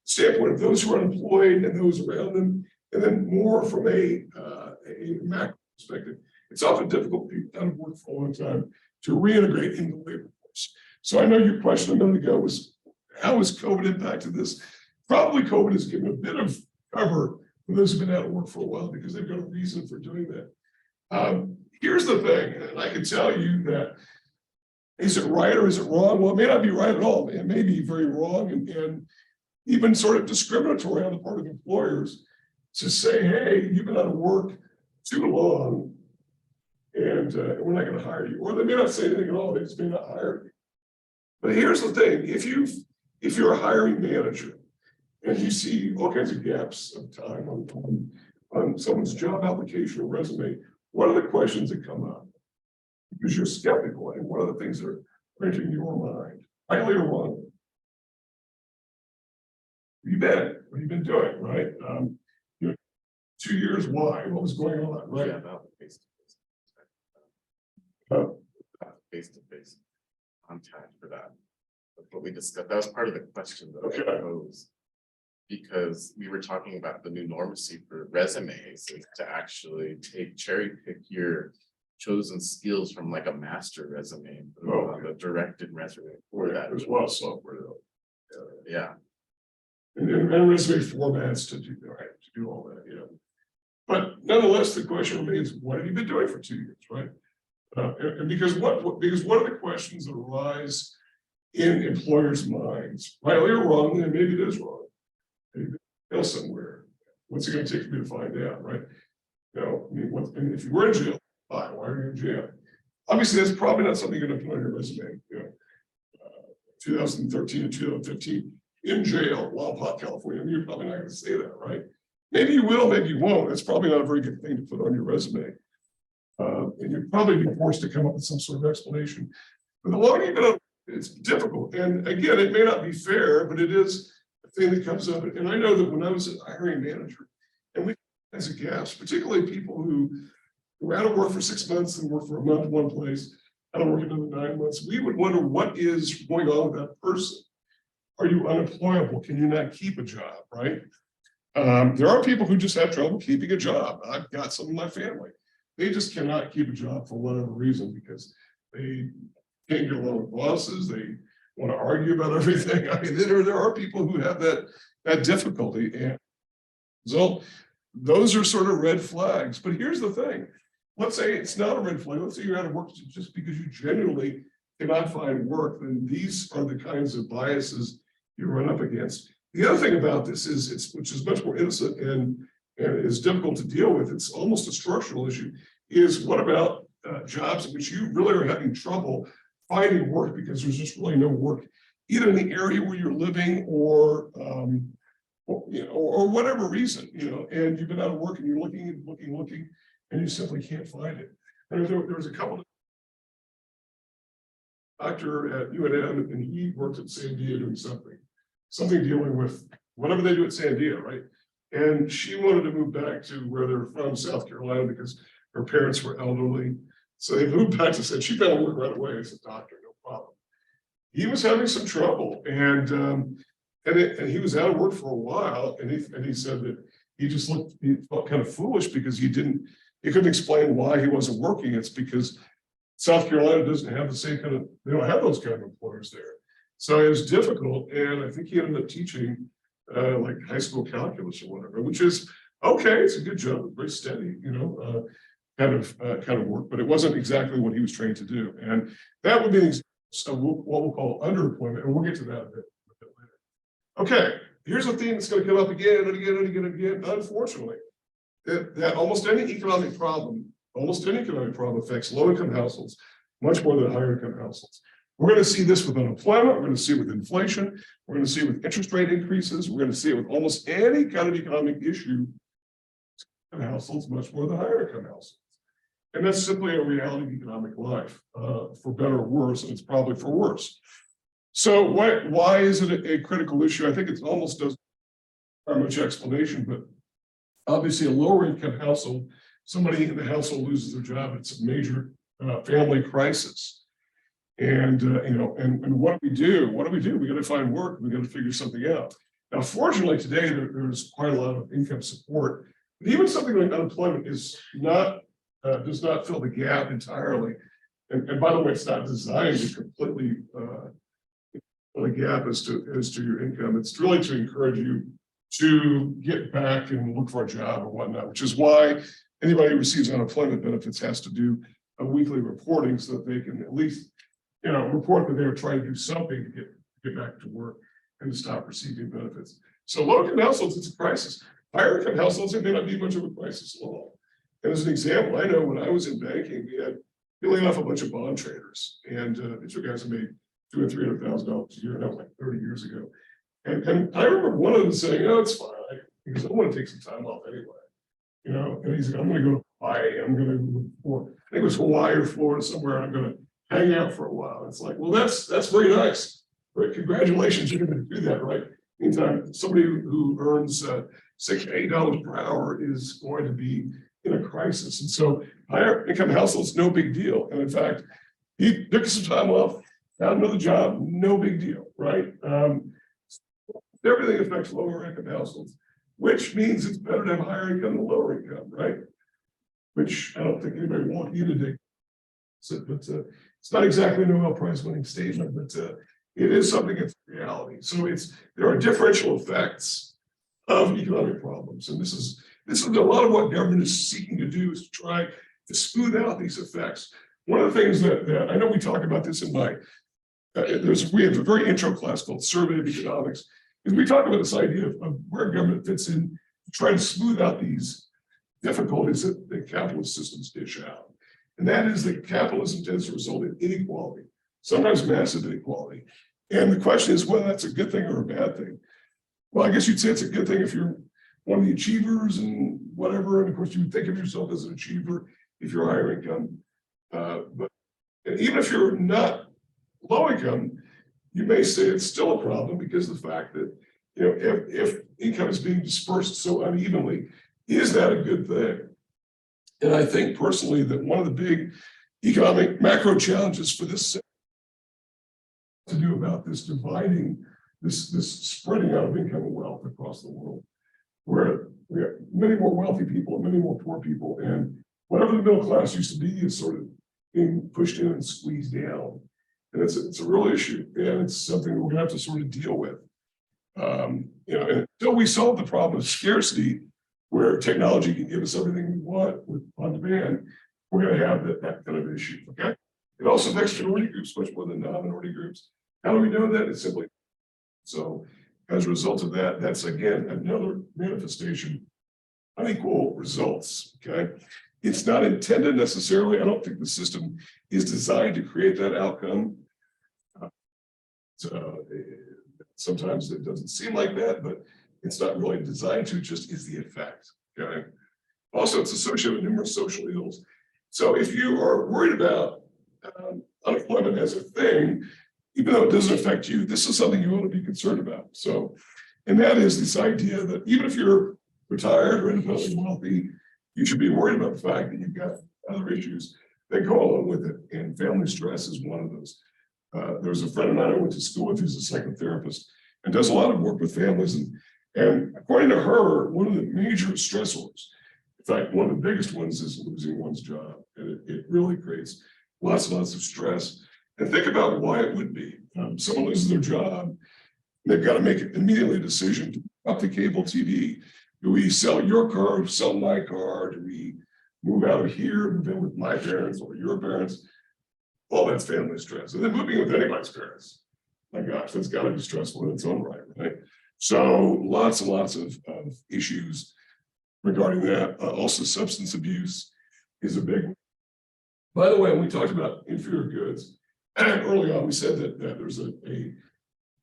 standpoint of those who are unemployed and those around them, and then more from a macro perspective. it's often difficult for people out of work for a long time to reintegrate into the labor force. So I know your question a minute ago was, how has COVID impacted this? Probably COVID has given a bit of cover for those who've been out of work for a while because they've got a reason for doing that. Here's the thing, and I can tell you that, is it right or is it wrong? Well, it may not be right at all. It may be very wrong and even sort of discriminatory on the part of employers to say, hey, you've been out of work too long and we're not going to hire you. Or they may not say anything at all, they just may not hire you. But here's the thing, if you're a hiring manager and you see all kinds of gaps of time on someone's job application or resume, what are the questions that come up? Because you're skeptical, and what are the things that are entering your mind? Rightly or wrong? What have you been doing, right? 2 years, why? What was going on, right? Yeah, about face-to-face contact for that. That's what we discussed. That was part of the question that I posed. Because we were talking about the new normacy for resumes is to actually cherry pick your chosen skills from like a master resume, the directed resume for that. There's a lot of software though. Yeah. And resume formats to do all that, you know. But nonetheless, the question remains, what have you been doing for 2 years, right? And because what are the questions that arise in employers' minds, rightly or wrongly, and maybe it is wrong. Maybe fail somewhere. What's it going to take for me to find out, right? You know, I mean, if you were in jail, why are you in jail? Obviously, that's probably not something you're going to put on your resume. You know, 2013 and 2015 in jail, Wild Pot, California. I mean, you're probably not going to say that, right? Maybe you will, maybe you won't. That's probably not a very good thing to put on your resume. And you'd probably be forced to come up with some sort of explanation. But the longer you've been up, it's difficult. And again, it may not be fair, but it is a thing that comes up. And I know that when I was a hiring manager, and we as a gaps, particularly people who were out of work for 6 months and work for a month in one place, out of work another 9 months, we would wonder what is going on with that person. Are you unemployable? Can you not keep a job, right? There are people who just have trouble keeping a job. I've got some in my family. They just cannot keep a job for whatever reason because they can't get along with bosses. They want to argue about everything. I mean, there are people who have that difficulty. And so those are sort of red flags. But here's the thing. Let's say it's not a red flag. Let's say you're out of work just because you genuinely cannot find work. Then these are the kinds of biases you run up against. The other thing about this is, which is much more innocent and is difficult to deal with, it's almost a structural issue, is what about jobs in which you really are having trouble finding work because there's just really no work, either in the area where you're living or whatever reason, you know, and you've been out of work and you're looking, and you simply can't find it. And there was a couple of doctor at UNM, and he worked at Sandia doing something dealing with whatever they do at Sandia, right? And she wanted to move back to where they're from, South Carolina, because her parents were elderly. So they moved back to San. She found work right away as a doctor, no problem. He was having some trouble, and he was out of work for a while, and he said that he felt kind of foolish because he couldn't explain why he wasn't working. It's because South Carolina doesn't have the same kind of, they don't have those kind of employers there. So it was difficult, and I think he ended up teaching like high school calculus or whatever, which is okay. It's a good job, very steady, you know, kind of work, but it wasn't exactly what he was trained to do. And that would be an example of what we'll call underemployment, and we'll get to that a bit later. Okay, here's a theme that's going to come up again and again and again and again. Unfortunately, that almost any economic problem affects low-income households much more than higher-income households. We're going to see this with unemployment. We're going to see it with inflation. We're going to see it with interest rate increases. We're going to see it with almost any kind of economic issue in households much more than higher-income households. And that's simply a reality of economic life, for better or worse, and it's probably for worse. So why is it a critical issue? I think it almost doesn't require much explanation, but obviously a lower-income household, somebody in the household loses their job, it's a major family crisis. And and what do we do? We got to find work. We got to figure something out. Now, fortunately, today there's quite a lot of income support. But even something like unemployment is not does not fill the gap entirely. And by the way, it's not designed to completely fill the gap as to your income. It's really to encourage you to get back and look for a job or whatnot, which is why anybody who receives unemployment benefits has to do a weekly reporting so that they can at least, report that they were trying to do something to get back to work and to stop receiving benefits. So low-income households, it's a crisis. Higher income households, it may not be much of a crisis at all. And as an example, I know when I was in banking, we laid off a bunch of bond traders, and these are guys who made $200,000 and $300,000 a year, and that was like 30 years ago. And I remember one of them saying, "Oh, it's fine, because I want to take some time off anyway." And he's like, "I'm going to go to Hawaii. I'm going to look for, I think it was Hawaii or Florida somewhere. I'm going to hang out for a while." It's like, well, that's very nice, right? Congratulations, you're going to do that, right? Meantime, somebody who earns $6 to $8 per hour is going to be in a crisis. And so higher income households, no big deal. And in fact, he took some time off, found another job, no big deal, right? Everything affects lower income households, which means it's better to have higher income than lower income, right? Which I don't think anybody wants you to do. But it's not exactly a Nobel Prize winning statement, but it is something that's reality. So there are differential effects of economic problems. And this is a lot of what government is seeking to do, is to try to smooth out these effects. One of the things that I know we talk about this in my, we have a very intro class called Survey of Economics, is we talk about this idea of where government fits in to try to smooth out these difficulties that the capitalist systems dish out. And that is that capitalism tends to result in inequality, sometimes massive inequality. And the question is whether that's a good thing or a bad thing. Well, I guess you'd say it's a good thing if you're one of the achievers and whatever. And of course, you would think of yourself as an achiever if you're higher income. But even if you're not low income, you may say it's still a problem because of the fact that, if income is being dispersed so unevenly, is that a good thing? And I think personally that one of the big economic macro challenges for this to do about this dividing, this spreading out of income and wealth across the world, where we have many more wealthy people and many more poor people, and whatever the middle class used to be is sort of being pushed in and squeezed down. And it's a real issue, and it's something we're gonna have to sort of deal with. And until we solve the problem of scarcity, where technology can give us everything we want on demand, we're gonna have that kind of issue, okay? It also affects minority groups much more than non-minority groups. How do we know that? It's simply, so as a result of that, that's again, another manifestation of unequal results, okay? It's not intended necessarily. I don't think the system is designed to create that outcome. Sometimes it doesn't seem like that, but it's not really designed to, just is the effect, okay? Also, it's associated with numerous social ills. So if you are worried about unemployment as a thing, even though it doesn't affect you, this is something you want to be concerned about. So, and that is this idea that even if you're retired or independently wealthy, you should be worried about the fact that you've got other issues that go along with it. And family stress is one of those. There's a friend of mine I went to school with who's a psychotherapist and does a lot of work with families. And according to her, one of the major stressors, in fact, one of the biggest ones, is losing one's job. And it really creates lots and lots of stress. And think about why it would be. Someone loses their job, they've got to make immediately a decision to up the cable TV. Do we sell your car, or sell my car? Do we move out of here, move in with my parents or your parents? All that's family stress. And then moving with anybody's parents. My gosh, that's got to be stressful in its own right? So lots and lots of issues regarding that. Also, substance abuse is a big one. By the way, when we talked about inferior goods, early on, we said that there's a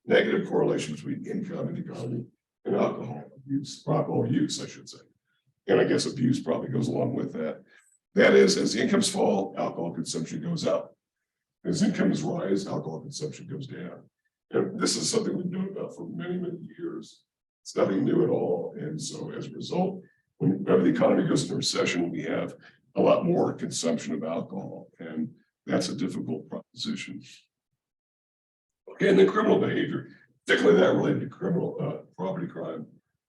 negative correlation between income and economy and alcohol use, I should say. And I guess abuse probably goes along with that. That is, as incomes fall, alcohol consumption goes up. As incomes rise, alcohol consumption goes down. And this is something we've known about for many, many years. It's nothing new at all. And so as a result, whenever the economy goes into recession, we have a lot more consumption of alcohol. And that's a difficult proposition. Okay, and then criminal behavior, particularly that related to criminal property crime,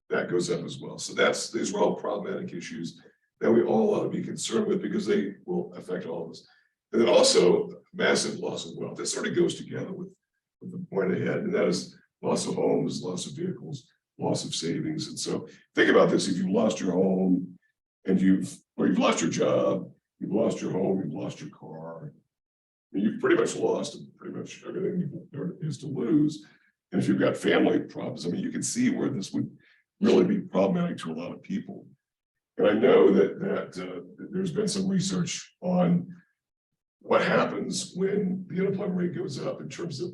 that goes up as well. So these are all problematic issues that we all ought to be concerned with because they will affect all of us. And then also massive loss of wealth. That sort of goes together with the point ahead, and that is loss of homes, loss of vehicles, loss of savings. And so think about this: if you lost your home and you've lost your job, you've lost your home, you've lost your car, you've pretty much lost pretty much everything there is to lose. And if you've got family problems, I mean, you can see where this would really be problematic to a lot of people. And I know that there's been some research on what happens when the unemployment rate goes up in terms of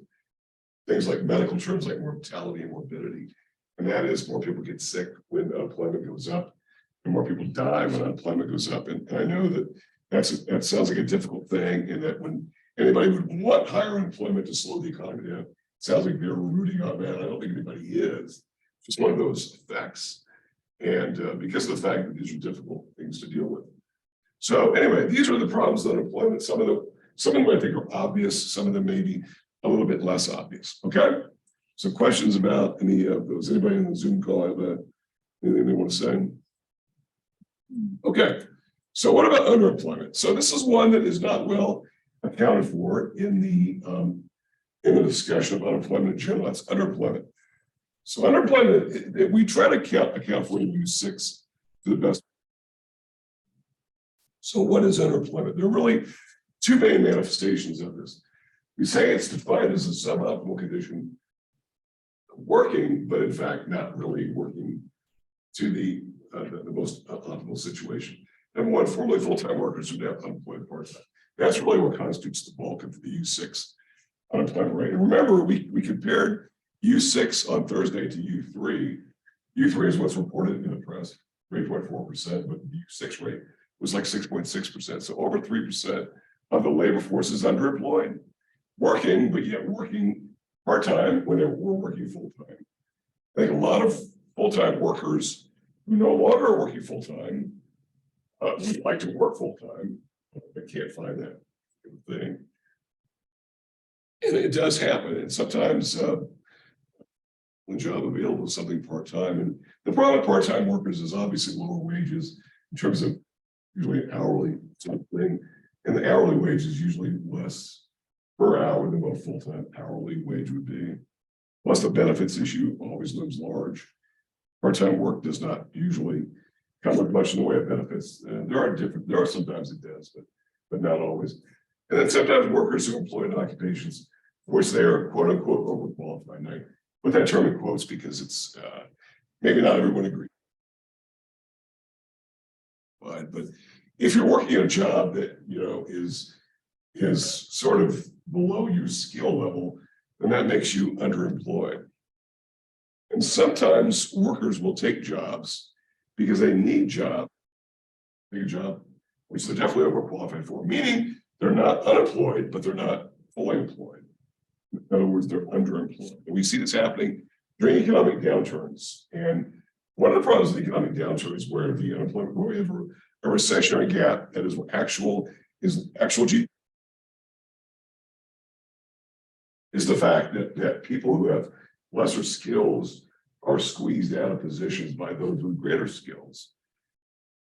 things like medical terms like mortality and morbidity. And that is more people get sick when unemployment goes up and more people die when unemployment goes up. And I know that sounds like a difficult thing, and that when anybody would want higher unemployment to slow the economy down, it sounds like they're rooting on that. I don't think anybody is. It's just one of those effects. And because of the fact that these are difficult things to deal with. So anyway, these are the problems with unemployment. Some of them I think are obvious, some of them may be a little bit less obvious. Okay. So questions about any of those? Anybody in the Zoom call have anything they want to say? Okay. So what about underemployment? So this is one that is not well accounted for in the discussion of unemployment in general. That's underemployment. So underemployment, we try to account for in U6 to the best. So what is underemployment? There are really two main manifestations of this. We say it's defined as a suboptimal condition working, but in fact not really working to the most optimal situation. Number one, formerly full-time workers who are now unemployed part-time. That's really what constitutes the bulk of the U6 unemployment rate. And remember, we compared U6 on Thursday to U3. U3 is what's reported in the press, 3.4%, but the U6 rate was like 6.6%. So over 3% of the labor force is underemployed, working, but yet working part-time when they were working full-time. I think a lot of full-time workers who no longer are working full-time would like to work full-time, but can't find that thing. And it does happen. And sometimes when job available is something part-time. And the problem with part-time workers is obviously lower wages in terms of usually an hourly type thing. And the hourly wage is usually less per hour than what a full-time hourly wage would be. Plus the benefits issue always looms large. Part-time work does not usually come with much in the way of benefits. There are sometimes it does, but not always. And then sometimes workers who are employed in occupations for which they are quote unquote overqualified. And I put that term in quotes because it's maybe not everyone agrees. But if you're working a job that is sort of below your skill level, then that makes you underemployed. And sometimes workers will take jobs because they need take a job which they're definitely overqualified for, meaning they're not unemployed, but they're not fully employed. In other words, they're underemployed. And we see this happening during economic downturns. And one of the problems with economic downturns is where the unemployment, where we have a recessionary gap that is actual GDP, is the fact that people who have lesser skills are squeezed out of positions by those with greater skills.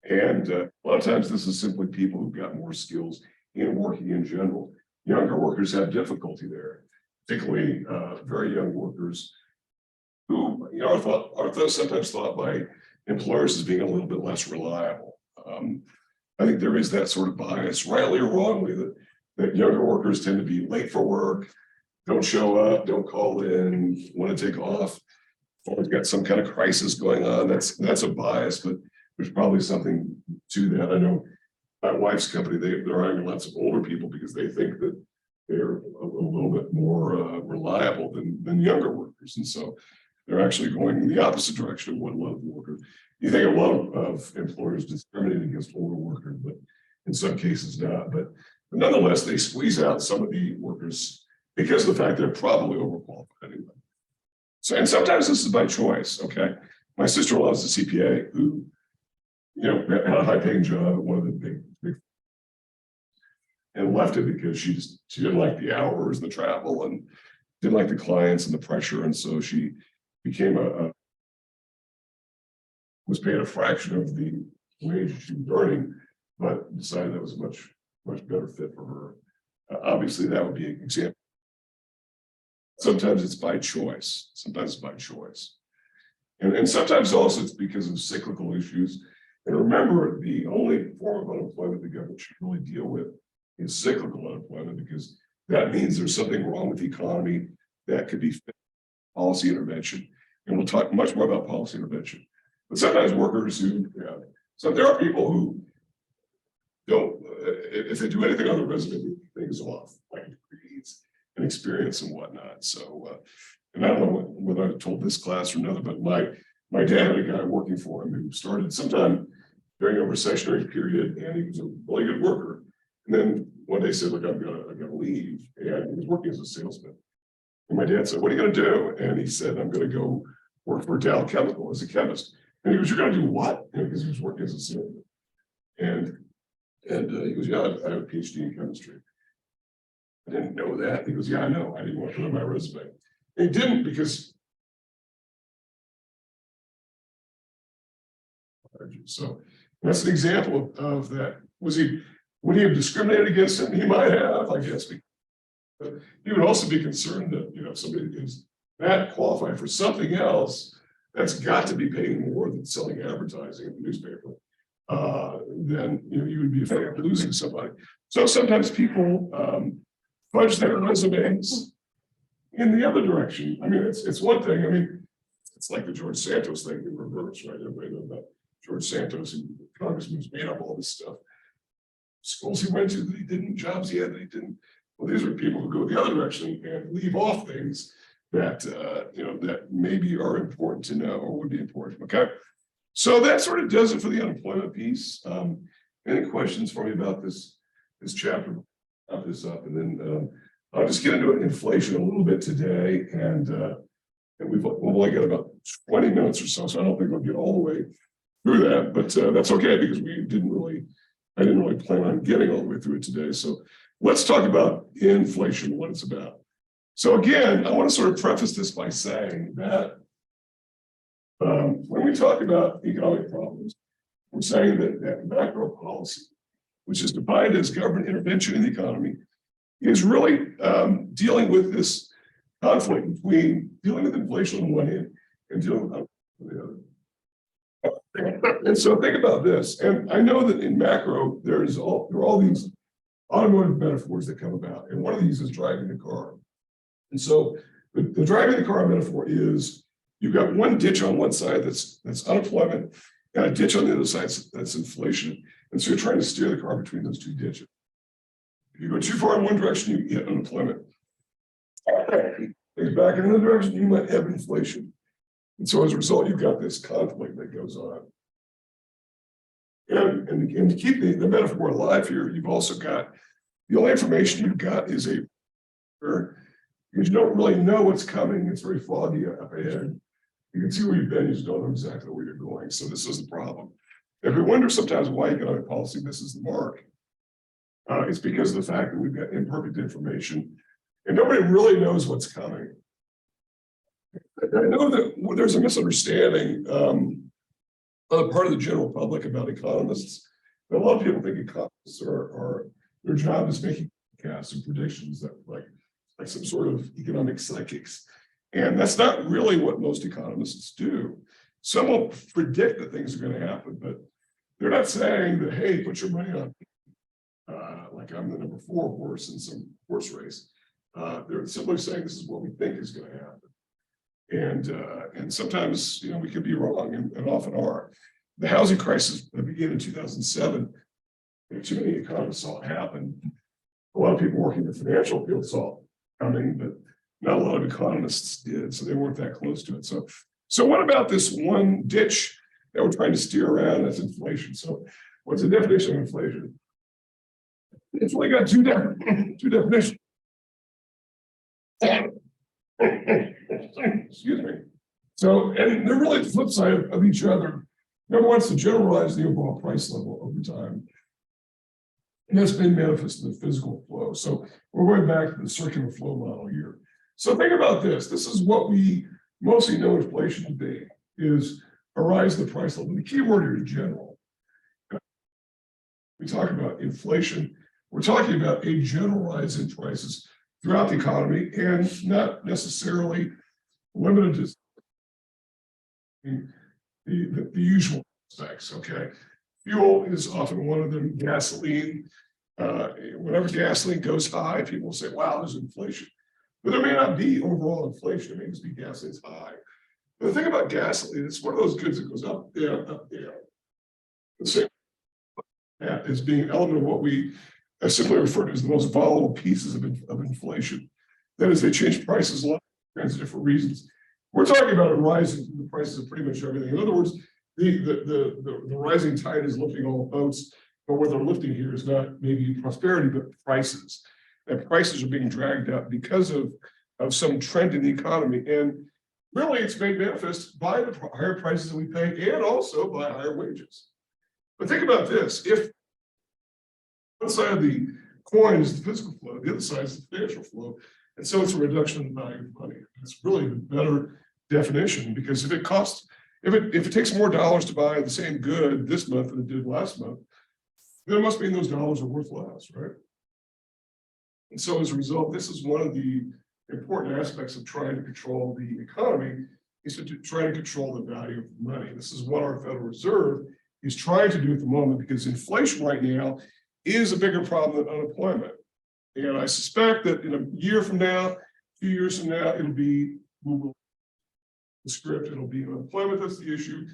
And a lot of times this is simply people who've got more skills in working in general. Younger workers have difficulty there, particularly very young workers who are sometimes thought by employers as being a little bit less reliable. I think there is that sort of bias, rightly or wrongly, that younger workers tend to be late for work, don't show up, don't call in, want to take off, or got some kind of crisis going on. That's a bias, but there's probably something to that. I know my wife's company, they're hiring lots of older people because they think that they're a little bit more reliable than younger workers. And so they're actually going in the opposite direction of what a lot of workers. You think a lot of employers discriminate against older workers, but in some cases not. But nonetheless, they squeeze out some of the workers because of the fact they're probably overqualified anyway. So, and sometimes this is by choice. Okay, my sister-in-law is a CPA who, had a high-paying job at one of the big, and left it because she didn't like the hours, the travel, and didn't like the clients and the pressure, and so she became was paid a fraction of the wage she was earning, but decided that was a much better fit for her. Obviously, that would be an example. Sometimes it's by choice. Sometimes it's by choice. And sometimes also it's because of cyclical issues. And remember, the only form of unemployment the government should really deal with is cyclical unemployment, because that means there's something wrong with the economy that could be policy intervention. And we'll talk much more about policy intervention. But sometimes workers who, so there are people who don't, if they do anything on the resume, things off, like degrees and experience and whatnot. So, and I don't know whether I told this class or another, but my dad had a guy working for him who started sometime during a recessionary period, and he was a really good worker. And then one day said, look, I'm gonna leave. And he was working as a salesman. And my dad said, what are you gonna do? And he said, I'm gonna go work for Dow Chemical as a chemist. And he goes, you're gonna do what? Because he was working as a salesman. And he goes, yeah, I have a PhD in chemistry. I didn't know that. He goes, yeah, I know. I didn't want to put it on my resume. And he didn't, because so that's an example of that. Would he have discriminated against him? He might have, I guess. But he would also be concerned that, if somebody is that qualified for something else, that's got to be paying more than selling advertising in the newspaper. Then you would be afraid of losing somebody. So sometimes people fudge their resumes in the other direction. I mean, it's one thing. I mean, it's like the George Santos thing in reverse, right? Everybody knows about George Santos, and Congressman who's made up all this stuff. Schools he went to that he didn't, jobs he had that he didn't. Well, these are people who go the other direction and leave off things that that maybe are important to know or would be important. Okay, so that sort of does it for the unemployment piece. Any questions for me about this chapter? I'll this up, and then I'll just get into inflation a little bit today, and we've only got about 20 minutes or so, so I don't think we'll get all the way through that, but that's okay, because I didn't really plan on getting all the way through it today. So let's talk about inflation, what it's about. So again, I want to sort of preface this by saying that when we talk about economic problems, we're saying that macro policy, which is defined as government intervention in the economy, is really dealing with this conflict between dealing with inflation on one hand and dealing with on the other. And so think about this, and I know that in macro, there are all these automotive metaphors that come about, and one of these is driving the car. And so the driving the car metaphor is you've got one ditch on one side that's unemployment, and a ditch on the other side that's inflation. And so you're trying to steer the car between those two ditches. If you go too far in one direction, you get unemployment. If back in another direction, you might have inflation. And so as a result, you've got this conflict that goes on. And to keep the metaphor alive here, you've also got the only information you've got is because you don't really know what's coming. It's very foggy up ahead. You can see where you've been, you just don't know exactly where you're going. So this is the problem. If we wonder sometimes why economic policy misses the mark, it's because of the fact that we've got imperfect information and nobody really knows what's coming. I know that there's a misunderstanding on the part of the general public about economists. A lot of people think economists are their job is making forecasts and predictions that like some sort of economic psychics. And that's not really what most economists do. Some will predict that things are going to happen, but they're not saying that, hey, put your money on like I'm the number 4 horse in some horse race. They're simply saying this is what we think is going to happen. And sometimes, we could be wrong, and often are. The housing crisis that began in 2007, too many economists saw it happen. A lot of people working in the financial field saw it coming, but not a lot of economists did, so they weren't that close to it. So what about this one ditch that we're trying to steer around? That's inflation. So what's the definition of inflation? It's only got two definitions. Excuse me. So, and they're really the flip side of each other. Number one is to generalize the overall price level over time. And that's been manifested in the physical flow. So we're going back to the circular flow model here. So think about this. This is what we mostly know inflation to be, is a rise in the price level. The key word here is general. we talk about inflation, we're talking about a general rise in prices throughout the economy and not necessarily limited to the usual aspects, okay? Fuel is often one of them, gasoline. Whenever gasoline goes high, people say, wow, there's inflation. But there may not be overall inflation, it may just be gasoline's high. But the thing about gasoline, it's one of those goods that goes up, down, up, down. The same as being an element of what we simply refer to as the most volatile pieces of inflation. That is, they change prices a lot of kinds of different reasons. We're talking about a rise in the prices of pretty much everything. In other words, the rising tide is lifting all boats, but what they're lifting here is not maybe prosperity, but prices. And prices are being dragged up because of some trend in the economy. And really, it's made manifest by the higher prices that we pay and also by higher wages. But think about this. If one side of the coin is the physical flow, the other side is the financial flow. And so it's a reduction in the value of money. It's really the better definition, because if it takes more dollars to buy the same good this month than it did last month, then it must mean those dollars are worth less, right? And so as a result, this is one of the important aspects of trying to control the economy, is to try to control the value of money. This is what our Federal Reserve is trying to do at the moment, because inflation right now is a bigger problem than unemployment. And I suspect that in a year from now, 2 years from now, it'll be the script, it'll be unemployment that's the issue,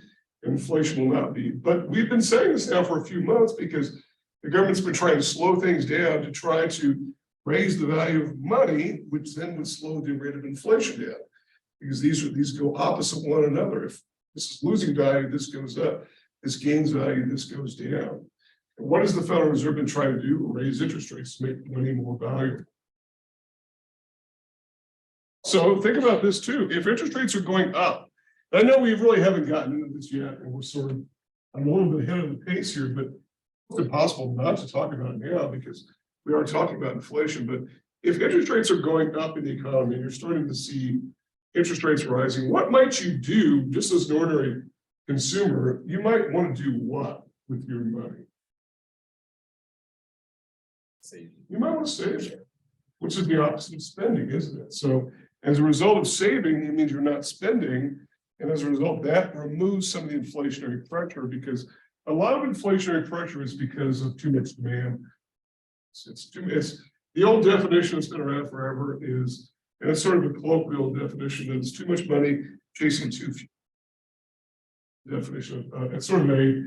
and inflation will not be. But we've been saying this now for a few months because the government's been trying to slow things down to try to raise the value of money, which then would slow the rate of inflation down. Because these go opposite one another. If this is losing value, this goes up. This gains value, this goes down. And what has the Federal Reserve been trying to do? Raise interest rates to make money more valuable. So think about this too. If interest rates are going up, I know we really haven't gotten into this yet, and we're sort of, I'm a little bit ahead of the pace here, but it's impossible not to talk about it now because we are talking about inflation. But if interest rates are going up in the economy and you're starting to see interest rates rising, what might you do just as an ordinary consumer? You might want to do what with your money? You might want to save it, which is the opposite of spending, isn't it? So as a result of saving, it means you're not spending. And as a result, that removes some of the inflationary pressure, because a lot of inflationary pressure is because of too much demand. It's the old definition that's been around forever is, and it's sort of a colloquial definition, that it's too much money chasing too few. Definition. It's sort of a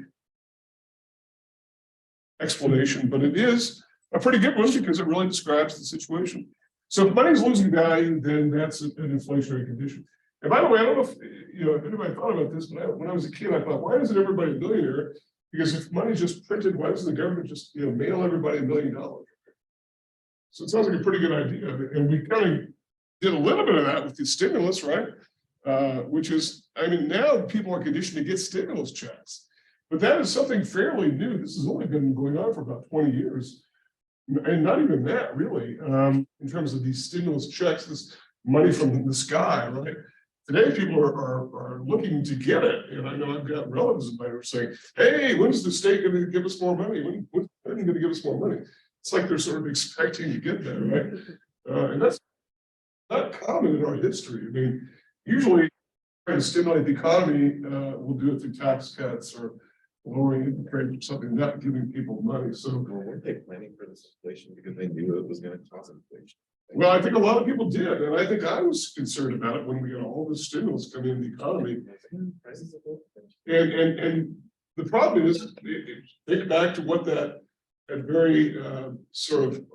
explanation, but it is a pretty good one because it really describes the situation. So if money's losing value, then that's an inflationary condition. And by the way, I don't know if anybody thought about this, but when I was a kid, I thought, why isn't everybody a millionaire? Because if money's just printed, why doesn't the government just mail everybody $1 million? So it sounds like a pretty good idea. And we kind of did a little bit of that with the stimulus, right? Which is, I mean, now people are conditioned to get stimulus checks. But that is something fairly new. This has only been going on for about 20 years. And not even that, really, in terms of these stimulus checks, this money from the sky, right? Today, people are looking to get it. And I know I've got relatives of mine who are saying, hey, when's the state going to give us more money? When are they going to give us more money? It's like they're sort of expecting to get that, right? And that's not common in our history. I mean, usually trying to stimulate the economy, we'll do it through tax cuts or lowering interest rates or something, not giving people money. So, well, weren't they planning for this inflation because they knew it was going to cause inflation? well, I think a lot of people did, and I think I was concerned about it when we got all this stimulus coming in the economy. And the problem is, think back to what that very sort of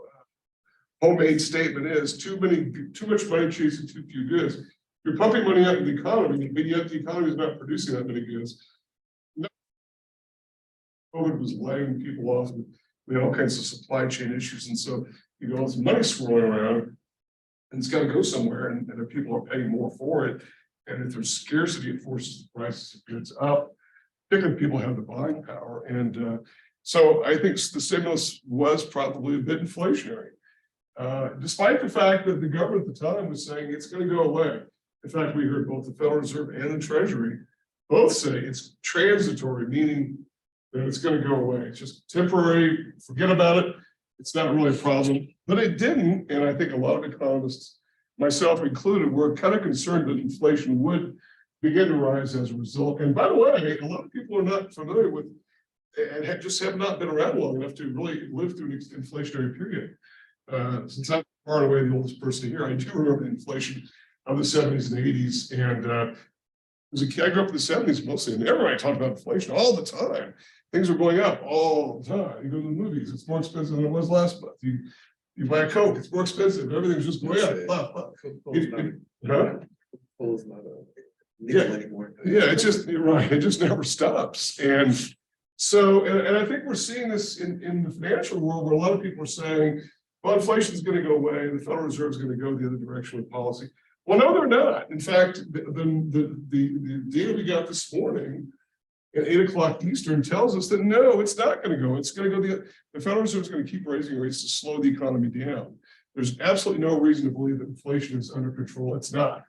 homemade statement is: too much money chasing too few goods. You're pumping money out in the economy, but yet the economy is not producing that many goods. COVID was laying people off, and we had all kinds of supply chain issues, and so you got all this money swirling around, and it's got to go somewhere, and if people are paying more for it, and if there's scarcity, it forces the prices of goods up, particularly if people have the buying power. And so I think the stimulus was probably a bit inflationary, despite the fact that the government at the time was saying it's going to go away. In fact, we heard both the Federal Reserve and the Treasury both say it's transitory, meaning and it's going to go away. It's just temporary. Forget about it. It's not really a problem. But it didn't. And I think a lot of economists, myself included, were kind of concerned that inflation would begin to rise as a result. And by the way, a lot of people are not familiar with and just have not been around long enough to really live through an inflationary period. Since I'm far and away the oldest person here, I do remember the inflation of the 70s and 80s. And as a kid, I grew up in the 70s mostly, and everybody talked about inflation all the time. Things are going up all the time. You go to the movies, it's more expensive than it was last month. You buy a Coke, it's more expensive. Everything's just going up. Yeah, it's just, you're right. It just never stops. And so, and I think we're seeing this in the financial world where a lot of people are saying, well, inflation is going to go away. The Federal Reserve is going to go the other direction with policy. Well, no, they're not. In fact, the data we got this morning at 8 o'clock Eastern tells us that no, it's not going to go. It's going to go the Federal Reserve is going to keep raising rates to slow the economy down. There's absolutely no reason to believe that inflation is under control. It's not.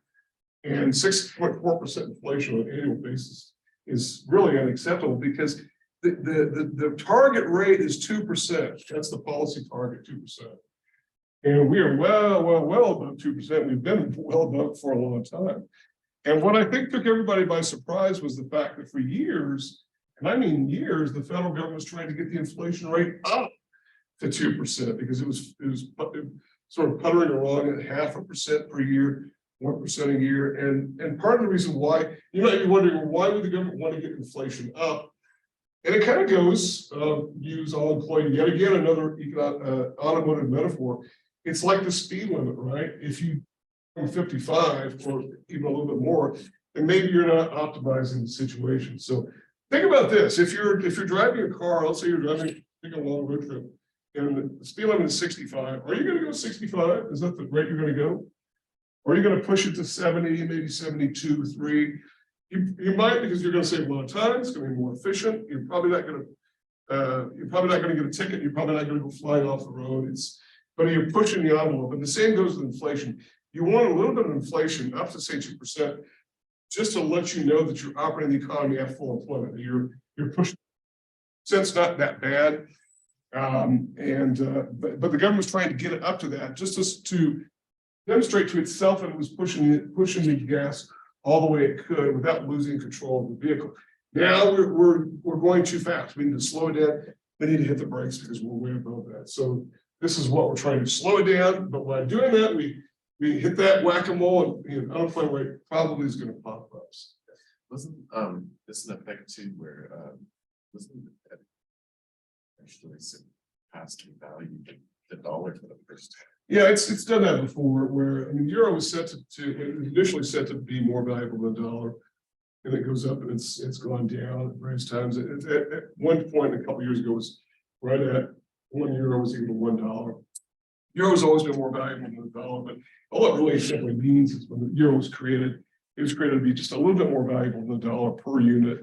And 6.4% inflation on an annual basis is really unacceptable because the target rate is 2%. That's the policy target, 2%. And we are well above 2%. We've been well above for a long time. And what I think took everybody by surprise was the fact that for years, and I mean years, the federal government was trying to get the inflation rate up to 2% because it was sort of puttering along at 0.5% per year, 1% a year. And part of the reason why, you might be wondering, why would the government want to get inflation up? And it kind of goes, use all employed, yet again, another automotive metaphor. It's like the speed limit, right? If you 55 or even a little bit more, then maybe you're not optimizing the situation. So think about this. If you're driving a car, let's say you're driving, taking a long road trip, and the speed limit is 65. Are you going to go 65? Is that the rate you're going to go? Or are you going to push it to 70, maybe 72, 3? You might, because you're going to save a lot of time. It's going to be more efficient. You're probably not going to get a ticket. You're probably not going to go flying off the road. But you're pushing the envelope. And the same goes with inflation. You want a little bit of inflation, up to say 2%, just to let you know that you're operating the economy at full employment. You're pushing. So it's not that bad. But the government was trying to get it up to that, just to demonstrate to itself that it was pushing the gas all the way it could without losing control of the vehicle. Now we're going too fast. We need to slow it down. We need to hit the brakes because we're way above that. So this is what we're trying to slow it down. But by doing that, we hit that whack-a-mole, and unemployment rate probably is going to pop up. Wasn't this an effect too where wasn't it actually surpassed the value of the dollar for the first time? Yeah, it's done that before. Where I mean, euro was set to initially set to be more valuable than dollar, and it goes up and it's gone down at various times. At one point a couple of years ago was right at €1 was equal to $1. Euro has always been more valuable than the dollar, but all it really simply means is when the euro was created, it was created to be just a little bit more valuable than the dollar per unit. I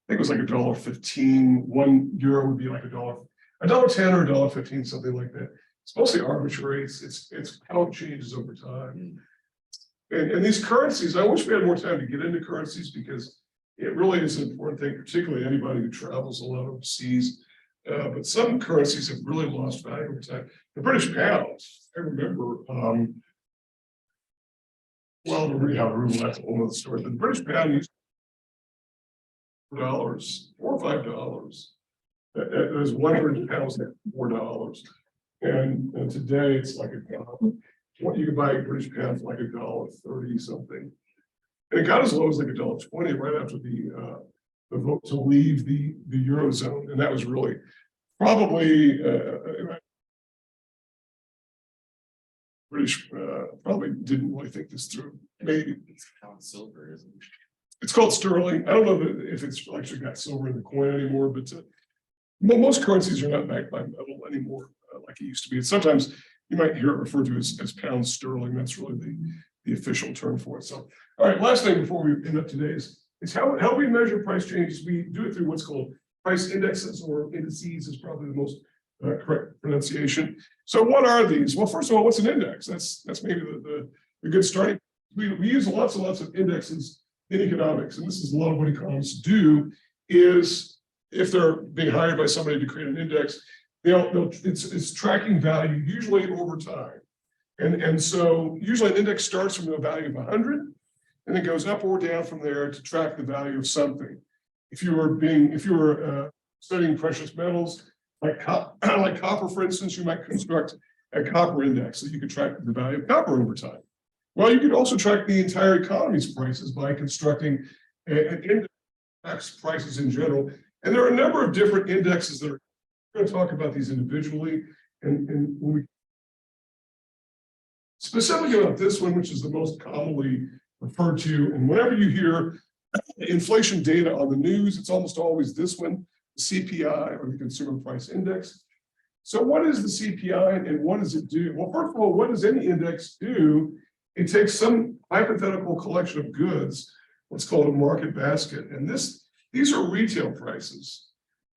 think it was like $1.15. €1 would be like $1.10 or $1.15, something like that. It's mostly arbitrary. It's how it changes over time. And these currencies, I wish we had more time to get into currencies because it really is an important thing, particularly anybody who travels a lot overseas. But some currencies have really lost value over time. The British pound, I remember, well, the ruble, that's a whole other story. The British pound used $4 or $5. It was 100 pounds at $4. And today it's like $1. What you can buy a British pound for like $1.30 something. And it got as low as like $1.20 right after the vote to leave the Eurozone. And that was really probably British probably didn't really think this through. Maybe it's pound silver, isn't it? It's called sterling. I don't know if it's actually got silver in the coin anymore, but most currencies are not backed by metal anymore like it used to be. And sometimes you might hear it referred to as pound sterling. That's really the official term for it. So, all right, last thing before we end up today is how we measure price changes. We do it through what's called price indexes, or indices is probably the most correct pronunciation. So what are these? Well, first of all, what's an index? That's maybe the good starting. We use lots and lots of indexes in economics, and this is a lot of what economists do, is if they're being hired by somebody to create an index, it's tracking value usually over time. And so usually an index starts from a value of 100 and it goes up or down from there to track the value of something. If you were studying precious metals, like copper, for instance, you might construct a copper index so you could track the value of copper over time. Well, you could also track the entire economy's prices by constructing an index prices in general. And there are a number of different indexes that are, we're going to talk about these individually. And when we specifically about this one, which is the most commonly referred to, and whenever you hear inflation data on the news, it's almost always this one, the CPI, or the Consumer Price Index. So what is the CPI and what does it do? Well, first of all, what does any index do? It takes some hypothetical collection of goods, what's called a market basket. And these are retail prices,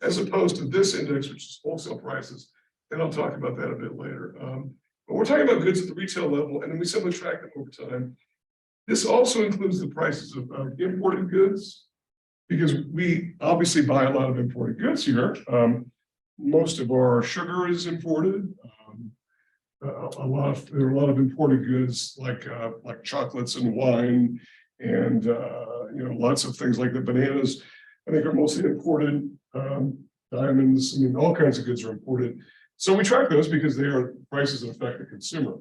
as opposed to this index, which is wholesale prices. And I'll talk about that a bit later. But we're talking about goods at the retail level, and then we simply track them over time. This also includes the prices of imported goods, because we obviously buy a lot of imported goods here. Most of our sugar is imported. There are a lot of imported goods like chocolates and wine, and lots of things like the bananas. I think are mostly imported. Diamonds, I mean, all kinds of goods are imported. So we track those because they are prices that affect the consumer.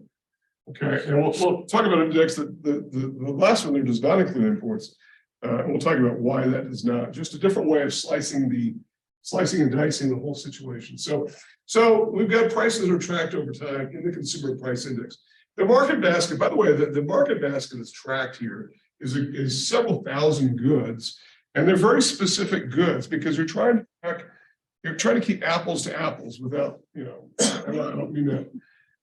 Okay, and we'll talk about an index that the last one there does not include imports. And we'll talk about why that does not. Just a different way of slicing and dicing the whole situation. So we've got prices that are tracked over time in the Consumer Price Index. The market basket, by the way, the market basket that's tracked here is several thousand goods, and they're very specific goods because you're trying to keep apples to apples without, I don't mean that.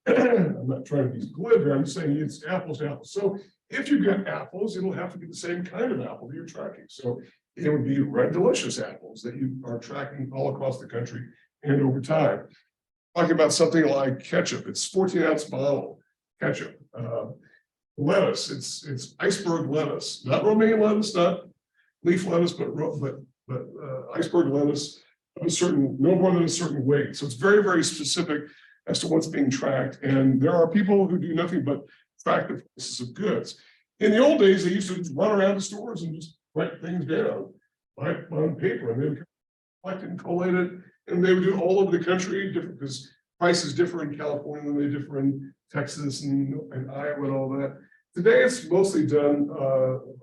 I'm not trying to be glib here. I'm saying it's apples to apples. So if you've got apples, it'll have to be the same kind of apple that you're tracking. So it would be red delicious apples that you are tracking all across the country and over time. Talking about something like ketchup, it's 14-ounce bottle ketchup. Lettuce, it's iceberg lettuce, not romaine lettuce, not leaf lettuce, but iceberg lettuce of no more than a certain weight. So it's very, very specific as to what's being tracked. And there are people who do nothing but track the prices of goods. In the old days, they used to just run around the stores and just write things down on paper, and they would collect it and collate it, and they would do it all over the country, different because prices differ in California than they differ in Texas and Iowa and all that. Today, it's mostly done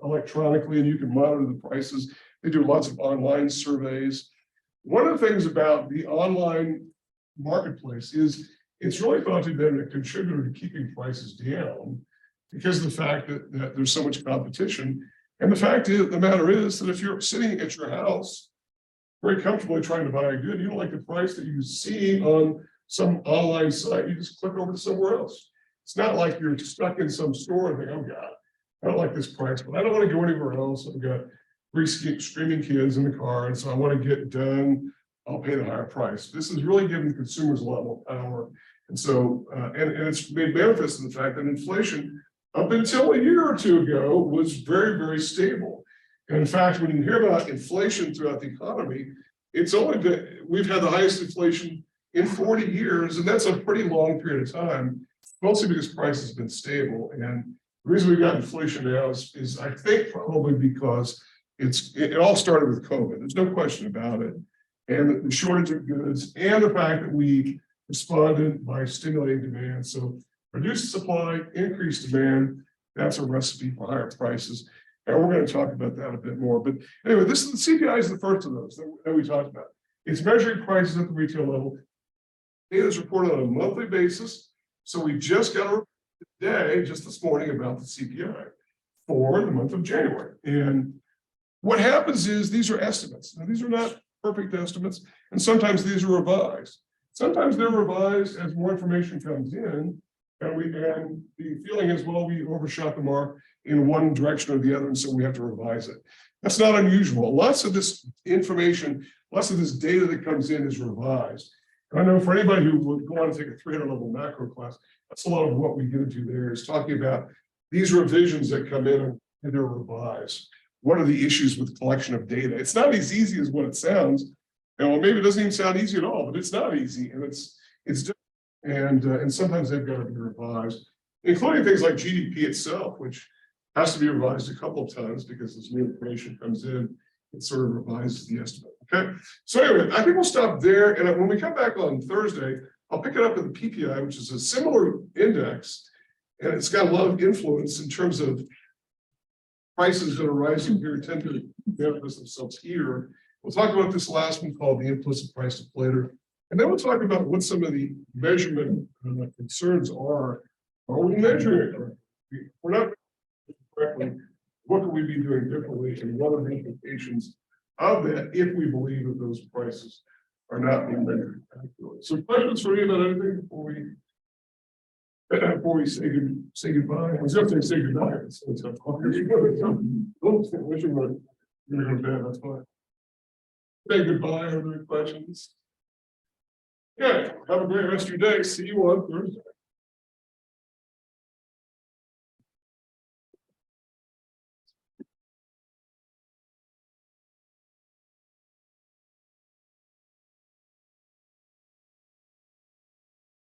electronically, and you can monitor the prices. They do lots of online surveys. One of the things about the online marketplace is it's really thought to be a contributor to keeping prices down because of the fact that there's so much competition. And the fact is, the matter is that if you're sitting at your house very comfortably trying to buy a good, you don't like the price that you see on some online site, you just click over to somewhere else. It's not like you're stuck in some store and think, oh God, I don't like this price, but I don't want to go anywhere else. I've got 3 screaming kids in the car, and so I want to get done. I'll pay the higher price. This is really giving consumers a lot more power. And so, and it's made manifest in the fact that inflation up until a year or two ago was very, very stable. And in fact, when you hear about inflation throughout the economy, it's only been, we've had the highest inflation in 40 years, and that's a pretty long period of time, mostly because price has been stable. And the reason we've got inflation now is I think probably because it all started with COVID. There's no question about it. And the shortage of goods and the fact that we responded by stimulating demand. So reduce supply, increase demand, that's a recipe for higher prices. And we're going to talk about that a bit more. But anyway, the CPI is the first of those that we talked about. It's measuring prices at the retail level. Data is reported on a monthly basis. So we just got a report today, just this morning, about the CPI for the month of January. And what happens is these are estimates. Now, these are not perfect estimates, and sometimes these are revised. Sometimes they're revised as more information comes in, and the feeling is, well, we overshot the mark in one direction or the other, and so we have to revise it. That's not unusual. Lots of this information, lots of this data that comes in is revised. And I know for anybody who would go on to take a 300 level macro class, that's a lot of what we get into there is talking about these revisions that come in and they're revised. What are the issues with collection of data? It's not as easy as what it sounds, And well, maybe it doesn't even sound easy at all, but it's not easy, and it's and sometimes they've got to be revised, including things like GDP itself, which has to be revised a couple of times because as new information comes in, it sort of revises the estimate. Okay, so anyway, I think we'll stop there, and when we come back on Thursday, I'll pick it up with the PPI, which is a similar index, and it's got a lot of influence in terms of prices that are rising here tend to manifest themselves here. We'll talk about this last one called the implicit price deflator. And then we'll talk about what some of the measurement concerns are. Are we measuring it correctly? We're not correctly. What could we be doing differently? And what are the implications of that if we believe that those prices are not being measured accurately? So questions for me about anything before we say goodbye? I was going to say goodbye. It's a wishing you're going to bed. That's fine. Say goodbye. Are there any questions? Yeah. Have a great rest of your day. See you on Thursday.